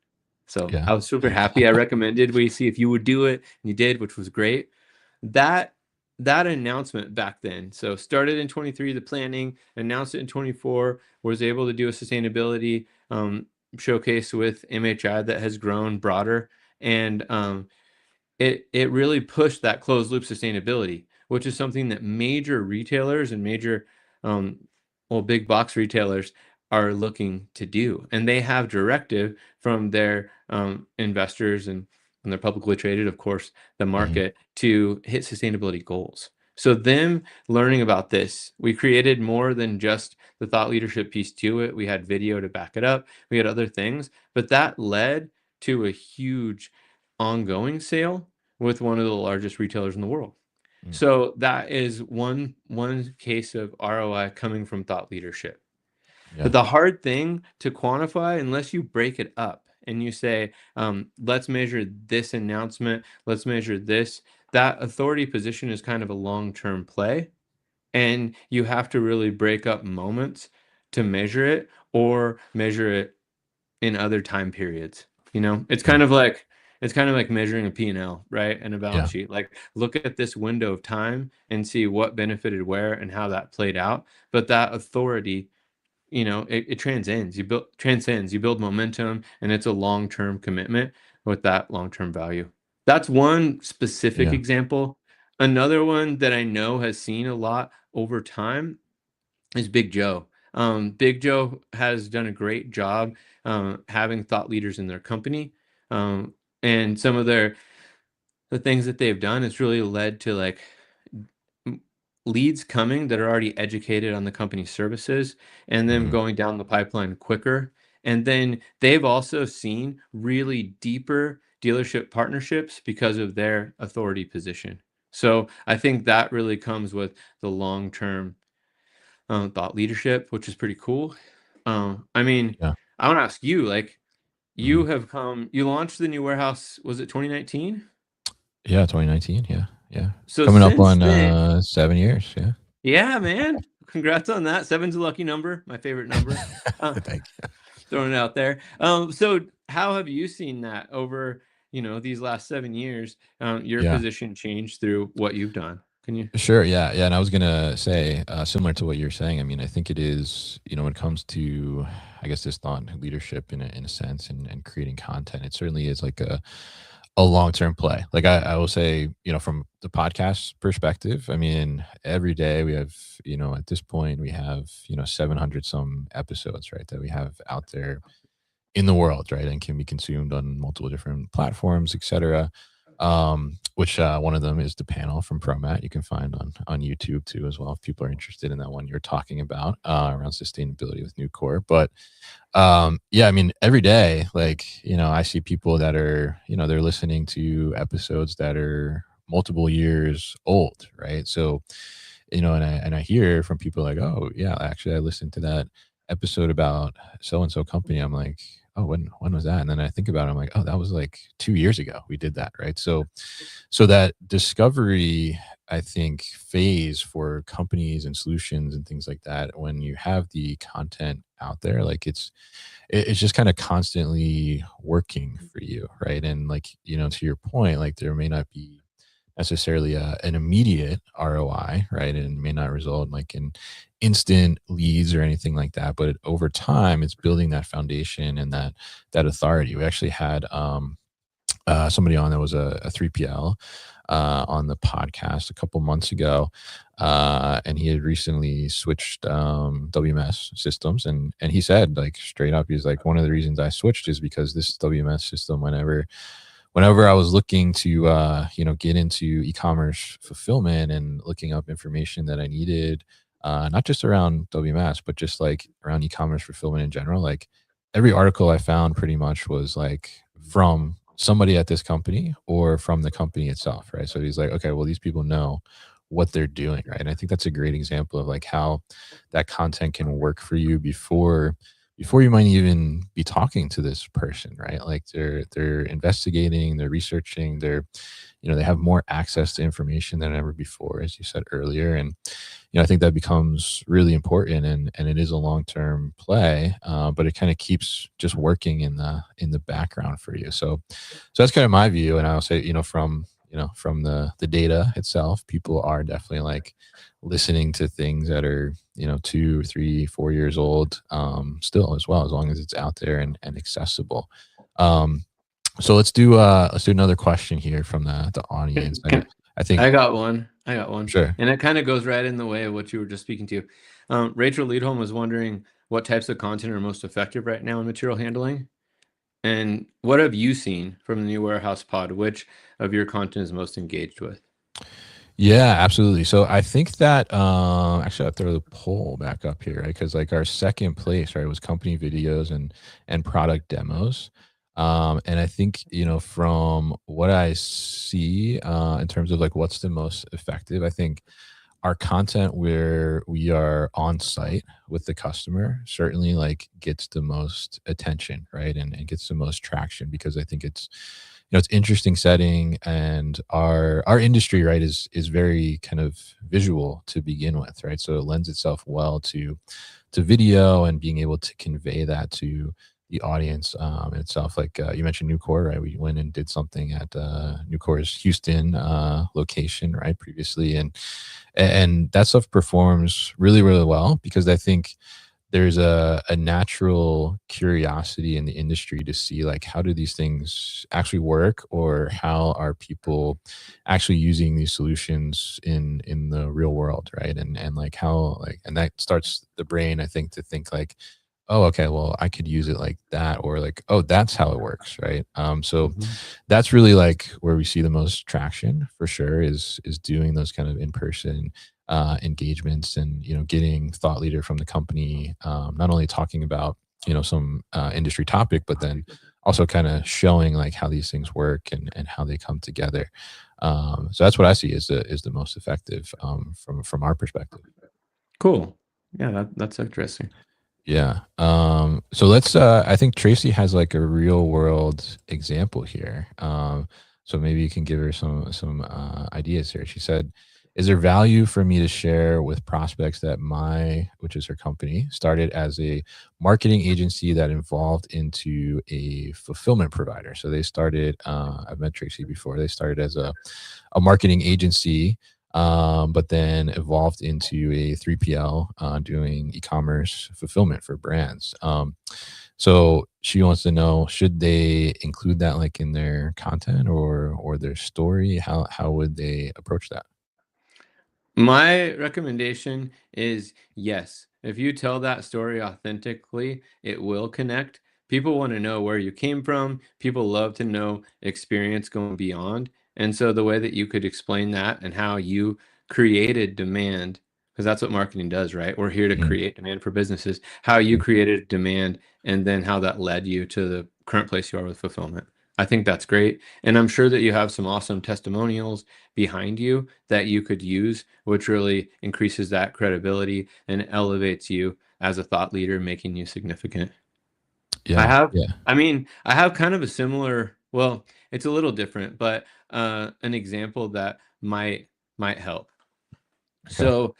So Yeah. I was super happy. I recommended we see if you would do it, and you did, which was great. That that announcement back then, so started in 23, the planning, announced it in 24, was able to do a sustainability showcase with MHI that has grown broader, and it really pushed that closed loop sustainability, which is something that major retailers and major um, well, big box retailers are looking to do, and they have directive from their investors and they're publicly traded, of course, the Mhm. market to hit sustainability goals. So them learning about this, we created more than just the thought leadership piece to it. We had video to back it up. We had other things, but that led to a huge ongoing sale with one of the largest retailers in the world. Mm. So that is one case of ROI coming from thought leadership. Yeah. But the hard thing to quantify, unless you break it up and you say, let's measure this announcement, let's measure this, that authority position is kind of a long-term play. And you have to really break up moments to measure it or measure it in other time periods. You know, Mm. it's kind of like measuring a P&L, right? And a balance Yeah. sheet. Like look at this window of time and see what benefited where and how that played out. But that authority, it transcends. You build momentum, and it's a long-term commitment with that long-term value. That's one specific Yeah. example. Another one that I know has seen a lot over time is Big Joe. Big Joe has done a great job having thought leaders in their company, um, and some of the things that they've done has really led to like m- leads coming that are already educated on the company's services and them Mhm. going down the pipeline quicker. And then they've also seen really deeper dealership partnerships because of their authority position. So I think that really comes with the long term thought leadership, which is pretty cool. I mean, Yeah. I want to ask you, like, Mhm. you launched the new warehouse, was it 2019? Yeah, 2019, yeah, yeah. It's So coming up since on, then, 7 years, yeah. yeah, man, congrats on that. Seven's a lucky number, my favorite number. Uh, Thank you. Throwing it out there. So how have you seen that over, these last 7 years, your Yeah. position change through what you've done? Can you? Sure, yeah, yeah, and I was gonna say, similar to what you're saying, I mean, I think it is, when it comes to, I guess, this thought leadership in a sense and creating content, it certainly is like a long-term play. Like I will say, from the podcast perspective, I mean, every day we have, at this point we have, 700 some episodes, right, that we have out there in the world, right, and can be consumed on multiple different platforms, etc. Which one of them is the panel from ProMat. You can find on YouTube too, as well, if people are interested in that one you're talking about around sustainability with Nucor. But yeah, I mean, every day, like I see people that are they're listening to episodes that are multiple years old, right? So and I hear from people like, oh yeah, actually I listened to that episode about so and so company. I'm like, oh, when was that? And then I think about it, I'm like, oh, that was like 2 years ago we did that, right? So that discovery, I think, phase for companies and solutions and things like that, when you have the content out there, like it's just kind of constantly working for you, right? And like to your point, like there may not be necessarily an immediate ROI, right? And it may not result like in instant leads or anything like that. But over time, it's building that foundation and that authority. We actually had somebody on that was a 3PL on the podcast a couple months ago. And he had recently switched WMS systems. And he said, like, straight up, he's like, one of the reasons I switched is because this WMS system, whenever I was looking to get into e-commerce fulfillment and looking up information that I needed, not just around WMS, but just like around e-commerce fulfillment in general, like every article I found pretty much was like from somebody at this company or from the company itself, right? So he's like, okay, well, these people know what they're doing, right? And I think that's a great example of like how that content can work for you before before you might even be talking to this person, right? Like they're investigating, they're researching, they're, they have more access to information than ever before, as you said earlier. And I think that becomes really important, and it is a long term play, but it kind of keeps just working in the background for you. So that's kind of my view. And I'll say, from the data itself, people are definitely like listening to things that are 2, 3, 4 years old, still, as well, as long as it's out there and accessible. um, so let's do another question here from the audience. Can, And can, I think, I got one. I got one. sure. And it kind of goes right in the way of what you were just speaking to. Rachel Leadholm was wondering what types of content are most effective right now in material handling. And what have you seen from the new warehouse pod? Which of your content is most engaged with? Yeah, absolutely. So I think that, actually, I'll throw the poll back up here, right? Because like our second place, right, was company videos and product demos. And I think, from what I see, in terms of like what's the most effective, I think our content where we are on site with the customer certainly like gets the most attention, right? And gets the most traction, because I think it's interesting setting, and our industry, right, is very kind of visual to begin with, right? So it lends itself well to video and being able to convey that to the audience, itself. Like, you mentioned Nucor, right? We went and did something at Nucor's Houston location, right, previously, and that stuff performs really, really well, because I think there's a natural curiosity in the industry to see like, how do these things actually work, or how are people actually using these solutions in the real world, right? And like how, like, and that starts the brain, I think, to think like, oh, okay, well, I could use it like that, or like, oh, that's how it works, right? So Mhm. that's really like where we see the most traction, for sure, is doing those kind of in-person engagements, and getting thought leader from the company, not only talking about some industry topic, but then also kind of showing like how these things work and how they come together. So that's what I see is the most effective, from our perspective. Cool. Yeah, that's interesting. Yeah. So let's I think Tracy has like a real world example here. So maybe you can give her some ideas here. She said, "Is there value for me to share with prospects that which is her company, started as a marketing agency that evolved into a fulfillment provider?" So they started, I've met Tracy before. They started as a marketing agency, but then evolved into a 3PL, doing e-commerce fulfillment for brands. So she wants to know, should they include that like in their content or their story? How would they approach that? My recommendation is yes. If you tell that story authentically, it will connect. People want to know where you came from. People love to know experience going beyond. And so the way that you could explain that and how you created demand, because that's what marketing does, right? We're here to Mhm. create demand for businesses. How you created demand and then how that led you to the current place you are with fulfillment. I think that's great. And I'm sure that you have some awesome testimonials behind you that you could use, which really increases that credibility and elevates you as a thought leader, making you significant. I Yeah, have, yeah. I mean, I have kind of a similar, well, it's a little different, but an example that might help. Okay. So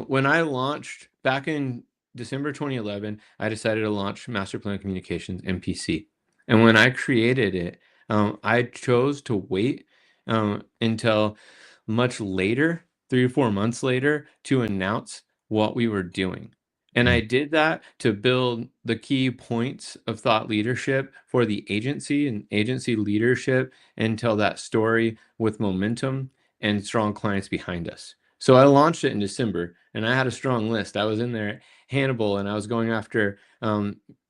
when I launched back in December 2011, I decided to launch Master Plan Communications MPC. And when I created it, I chose to wait until much later, 3 or 4 months later, to announce what we were doing. And Mm, I did that to build the key points of thought leadership for the agency and agency leadership, and tell that story with momentum and strong clients behind us. So I launched it in December, and I had a strong list. I was in there at Hannibal, and I was going after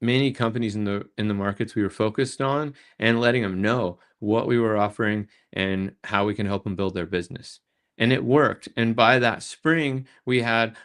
many companies in the markets we were focused on, and letting them know what we were offering and how we can help them build their business. And it worked. And by that spring, we had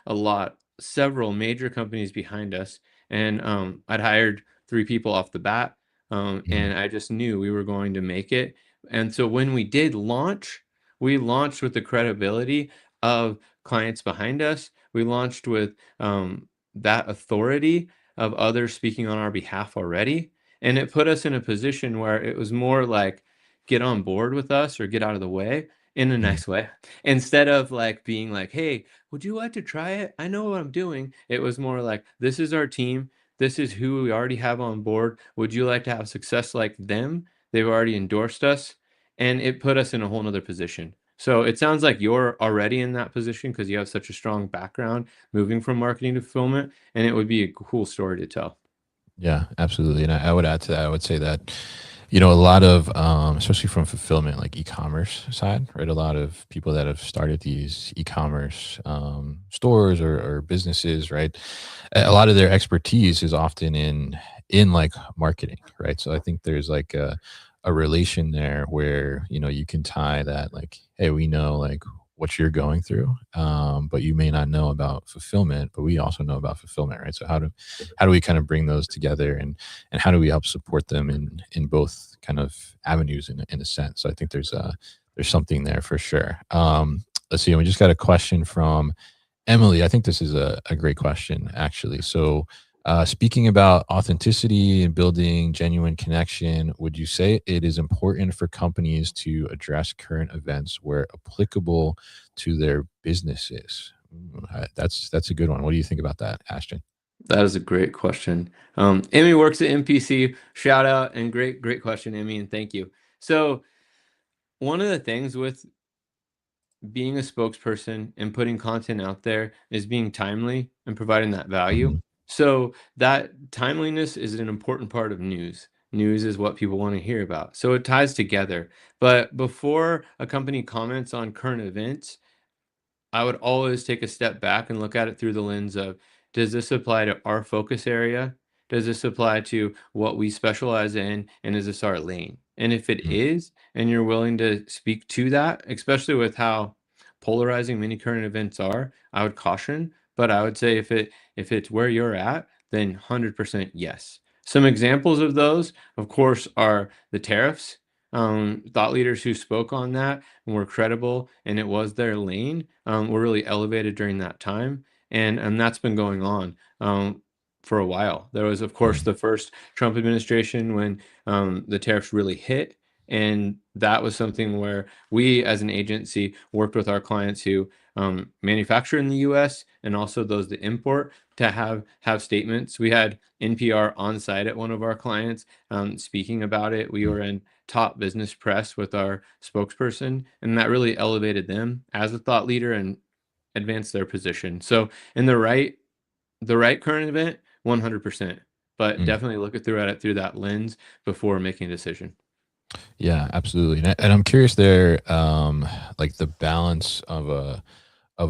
several major companies behind us, and I'd hired 3 people off the bat, mm, and I just knew we were going to make it. And so when we did launch, we launched with the credibility of clients behind us. We launched with that authority of others speaking on our behalf already. And it put us in a position where it was more like, get on board with us or get out of the way in a Mhm. nice way. Instead of like being like, hey, would you like to try it? I know what I'm doing. It was more like, this is our team. This is who we already have on board. Would you like to have success like them? They've already endorsed us. And it put us in a whole nother position. So it sounds like you're already in that position because you have such a strong background moving from marketing to fulfillment, and it would be a cool story to tell. Yeah, absolutely. And I would add to that. I would say that, a lot of, especially from fulfillment, like e-commerce side, right? A lot of people that have started these e-commerce stores or businesses, right? A lot of their expertise is often in like marketing, right? So I think there's like a relation there where you can tie that, like, hey, we know like what you're going through, but you may not know about fulfillment, but we also know about fulfillment, right? So how do we kind of bring those together, and how do we help support them in both kind of avenues in a sense? So I think there's something there for sure. Let's see, we just got a question from Emily. I think this is a great question, actually. So, speaking about authenticity and building genuine connection, would you say it is important for companies to address current events where applicable to their businesses? That's a good one. What do you think about that, Ashton? That is a great question. Emmy works at MPC. Shout out and great question, Emmy, and thank you. So one of the things with being a spokesperson and putting content out there is being timely and providing that value. Mhm. So that timeliness is an important part of news. News is what people want to hear about. So it ties together. But before a company comments on current events, I would always take a step back and look at it through the lens of, does this apply to our focus area? Does this apply to what we specialize in? And is this our lane? And if it Mm, is, and you're willing to speak to that, especially with how polarizing many current events are, I would caution. But I would say if it's where you're at, then 100% yes. Some examples of those, of course, are the tariffs. Thought leaders who spoke on that and were credible and it was their lane, were really elevated during that time. And that's been going on for a while. There was, of course, mm, the first Trump administration when the tariffs really hit. And that was something where we, as an agency, worked with our clients who manufacture in the U.S. and also those that import to have statements. We had NPR on site at one of our clients speaking about it. We mm. were in top business press with our spokesperson, and that really elevated them as a thought leader and advanced their position. So in the right current event, 100%, but Mm. definitely look at it through that lens before making a decision. Yeah, absolutely. And I'm curious there, like the balance of a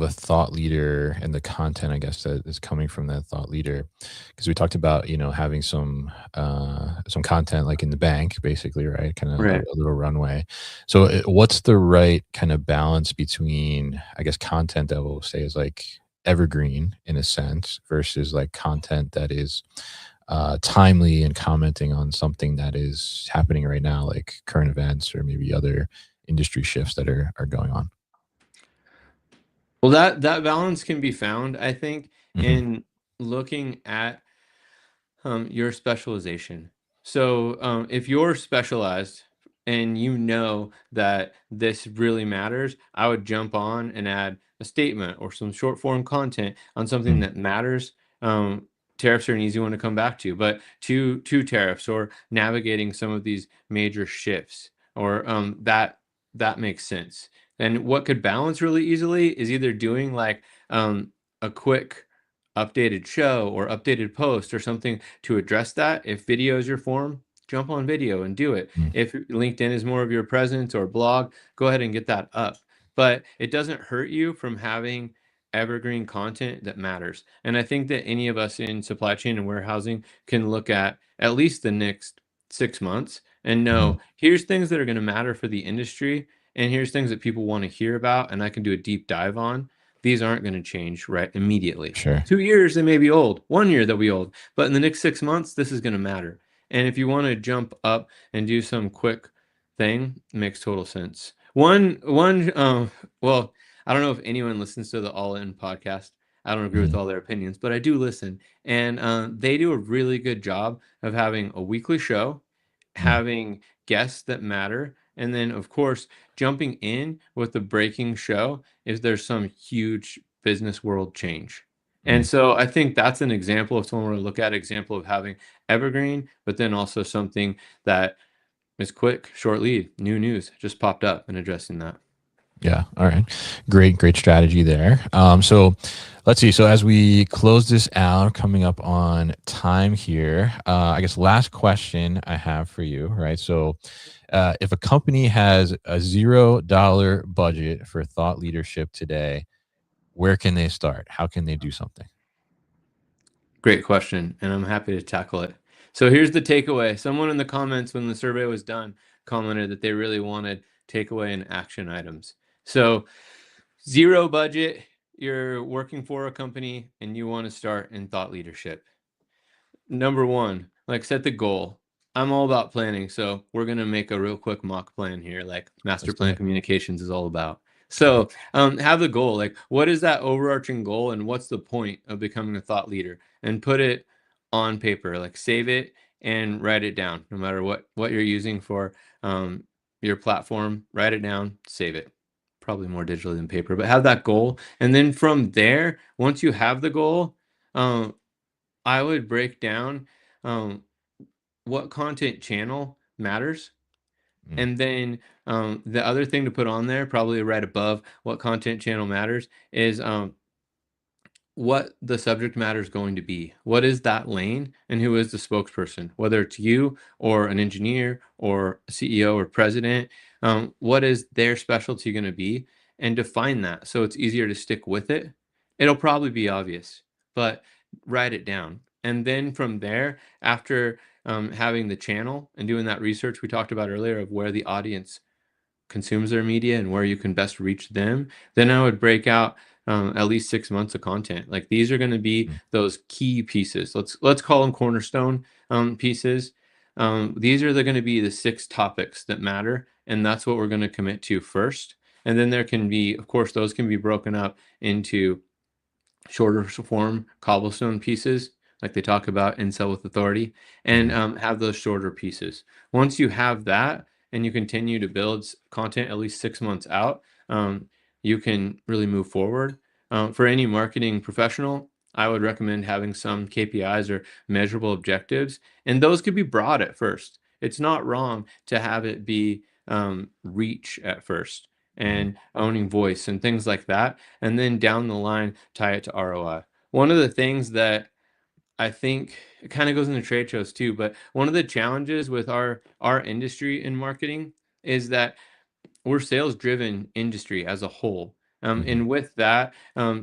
thought leader and the content, I guess, that is coming from that thought leader, because we talked about having some content like in the bank, basically, right? Kind of Right. a little runway. So, what's the right kind of balance between, I guess, content that we'll say is like evergreen in a sense versus like content that is timely and commenting on something that is happening right now, like current events or maybe other industry shifts that are going on. Well, that balance can be found, I think, Hmm. in looking at your specialization. So if you're specialized and you know that this really matters, I would jump on and add a statement or some short form content on something Mm, that matters. Um, Tariffs are an easy one to come back to, but to tariffs or navigating some of these major shifts, or that makes sense. And what could balance really easily is either doing like a quick updated show or updated post or something to address that. If video is your form, jump on video and do it. mm, If LinkedIn is more of your presence or blog, go ahead and get that up. But it doesn't hurt you from having evergreen content that matters. And I think that any of us in supply chain and warehousing can look at least the next 6 months and mhm. know, here's things that are going to matter for the industry, and here's things that people want to hear about and I can do a deep dive on. These aren't going to change right immediately. Sure. 2 years, they may be old. 1 year, they'll be old. But in the next 6 months, this is going to matter. And if you want to jump up and do some quick thing, it makes total sense. Well, I don't know if anyone listens to the All In podcast. I don't agree with all their opinions, but I do listen. And they do a really good job of having a weekly show, Mm, having guests that matter, and then, of course, jumping in with the breaking show if there's some huge business world change. And mm. so I think that's an example of someone to look at, example of having evergreen, but then also something that is quick, short lead, new news just popped up and addressing that. Yeah. All right. Great strategy there. So let's see. So as we close this out, coming up on time here, I guess last question I have for you, right? So if a company has a $0 budget for thought leadership today, where can they start? How can they do something? Great question, and I'm happy to tackle it. So here's the takeaway. Someone in the comments when the survey was done commented that they really wanted takeaway and action items. So zero budget, you're working for a company and you want to start in thought leadership. Number one, like set the goal. I'm all about planning, so we're gonna make a real quick mock plan here, like master Let's do plan it. communications is all about. Okay. So have the goal, like what is that overarching goal and what's the point of becoming a thought leader? And put it on paper, like save it and write it down, no matter what you're using for your platform, write it down, save it. Probably more digitally than paper, but have that goal. And then from there, once you have the goal, um, I would break down um, what content channel matters. Mm, And then the other thing to put on there, probably right above what content channel matters, is what the subject matter is going to be. What is that lane and who is the spokesperson? Whether it's you or an engineer or a CEO or president, what is their specialty going to be? And define that so it's easier to stick with it. It'll probably be obvious, but write it down. And then from there, after having the channel and doing that research we talked about earlier of where the audience consumes their media and where you can best reach them, then I would break out at least 6 months of content. Like these are going to be mm, those key pieces. Let's call them cornerstone pieces. These are going to be the 6 topics that matter, and that's what we're going to commit to first. And then there can be, of course, those can be broken up into shorter form cobblestone pieces like they talk about in Sell with Authority, and mm, have those shorter pieces. Once you have that and you continue to build content at least 6 months out, you can really move forward. For any marketing professional, I would recommend having some KPIs or measurable objectives, and those could be broad at first. It's not wrong to have it be reach at first mm, and owning voice and things like that, and then down the line tie it to ROI. One of the things that I think it kind of goes into trade shows too, but one of the challenges with our industry in marketing is that we're sales driven industry as a whole. mhm, And with that,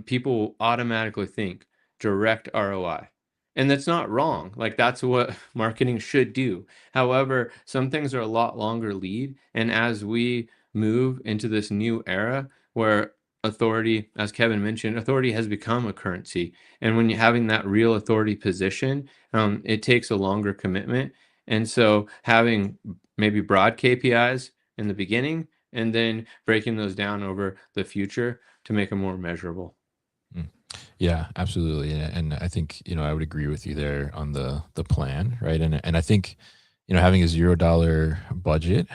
people automatically think direct ROI. And that's not wrong. Like that's what marketing should do. However, some things are a lot longer lead. And as we move into this new era where authority, as Kevin mentioned, authority has become a currency. And when you're having that real authority position, it takes a longer commitment. And so having maybe broad KPIs in the beginning and then breaking those down over the future to make them more measurable. mm. Yeah, absolutely. And I think, I would agree with you there on the plan, right? And I think, having a $0 budget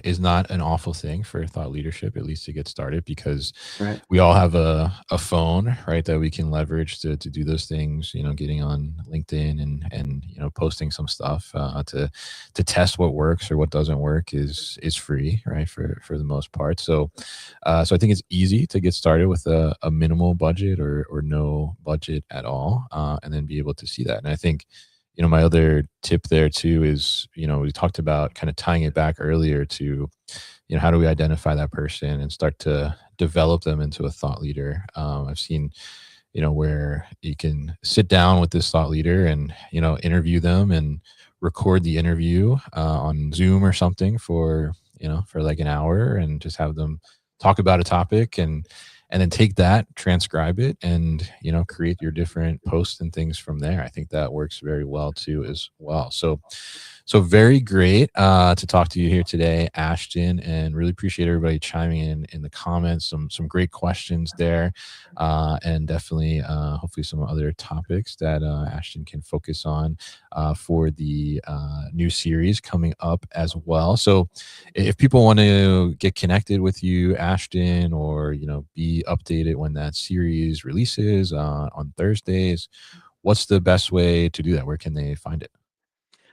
is not an awful thing for thought leadership, at least to get started, because Right. we all have a phone, right, that we can leverage to do those things, getting on LinkedIn and posting some stuff to test what works or what doesn't work is free, right, for the most part. So I think it's easy to get started with a minimal budget or no budget at all, and then be able to see that. And I think, my other tip there too is, we talked about kind of tying it back earlier to, how do we identify that person and start to develop them into a thought leader. I've seen, where you can sit down with this thought leader and, interview them and record the interview on Zoom or something for like an hour and just have them talk about a topic and then take that, transcribe it, and create your different posts and things from there. I think that works very well too as well. So So very great to talk to you here today, Ashton, and really appreciate everybody chiming in the comments. Some great questions there, and definitely hopefully some other topics that Ashton can focus on for the new series coming up as well. So if people want to get connected with you, Ashton, or be updated when that series releases on Thursdays, what's the best way to do that? Where can they find it?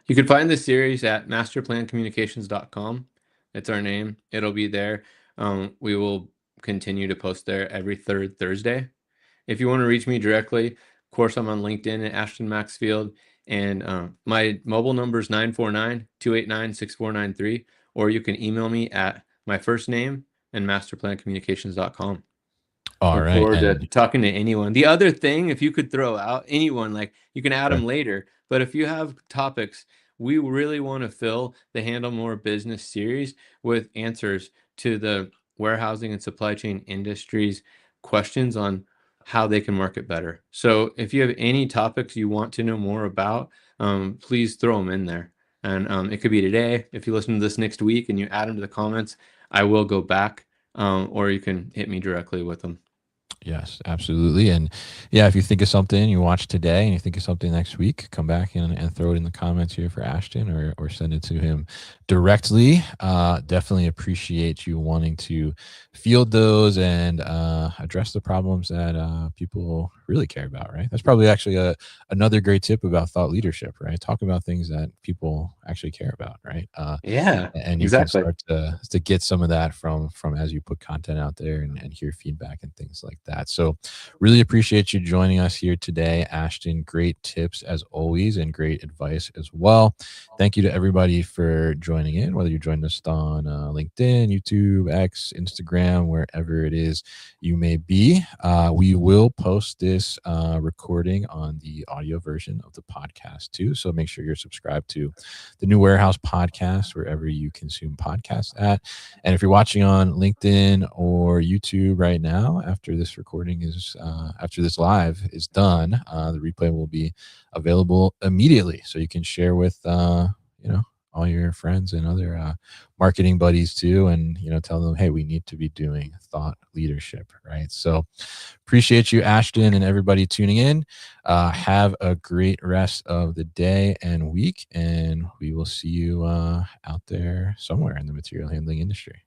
You can find the series at masterplancommunications.com. It's our name. It'll be there. We will continue to post there every third Thursday. If you want to reach me directly, of course, I'm on LinkedIn at Ashton Maxfield, and my mobile number is 949-289-6493, or you can email me at my first name and masterplancommunications.com. All Look right. forward to And talking to anyone. The other thing, if you could throw out anyone, like you can add sure. them later, but if you have topics, we really want to fill the Handle More Business series with answers to the warehousing and supply chain industries questions on how they can market better. So if you have any topics you want to know more about, please throw them in there. And it could be today. If you listen to this next week and you add them to the comments, I will go back, or you can hit me directly with them. Yes, absolutely. And yeah, if you think of something you watch today and you think of something next week, come back and throw it in the comments here for Ashton, or send it to him directly. Definitely appreciate you wanting to field those and address the problems that people really care about, right? That's probably actually another great tip about thought leadership, right? Talk about things that people actually care about, right? Yeah, And you can exactly. start to get some of that from as you put content out there and hear feedback and things like that. So really appreciate you joining us here today, Ashton. Great tips as always and great advice as well. Thank you to everybody for joining in, whether you joined us on LinkedIn, YouTube, X, Instagram, wherever it is you may be. We will post this recording on the audio version of the podcast too, so make sure you're subscribed to the New Warehouse podcast wherever you consume podcasts at. And if you're watching on LinkedIn or YouTube right now, after this recording is after this live is done, the replay will be available immediately, so you can share with all your friends and other marketing buddies too, and tell them, hey, we need to be doing thought leadership, right? So appreciate you, Ashton, and everybody tuning in. Have a great rest of the day and week, and we will see you out there somewhere in the material handling industry.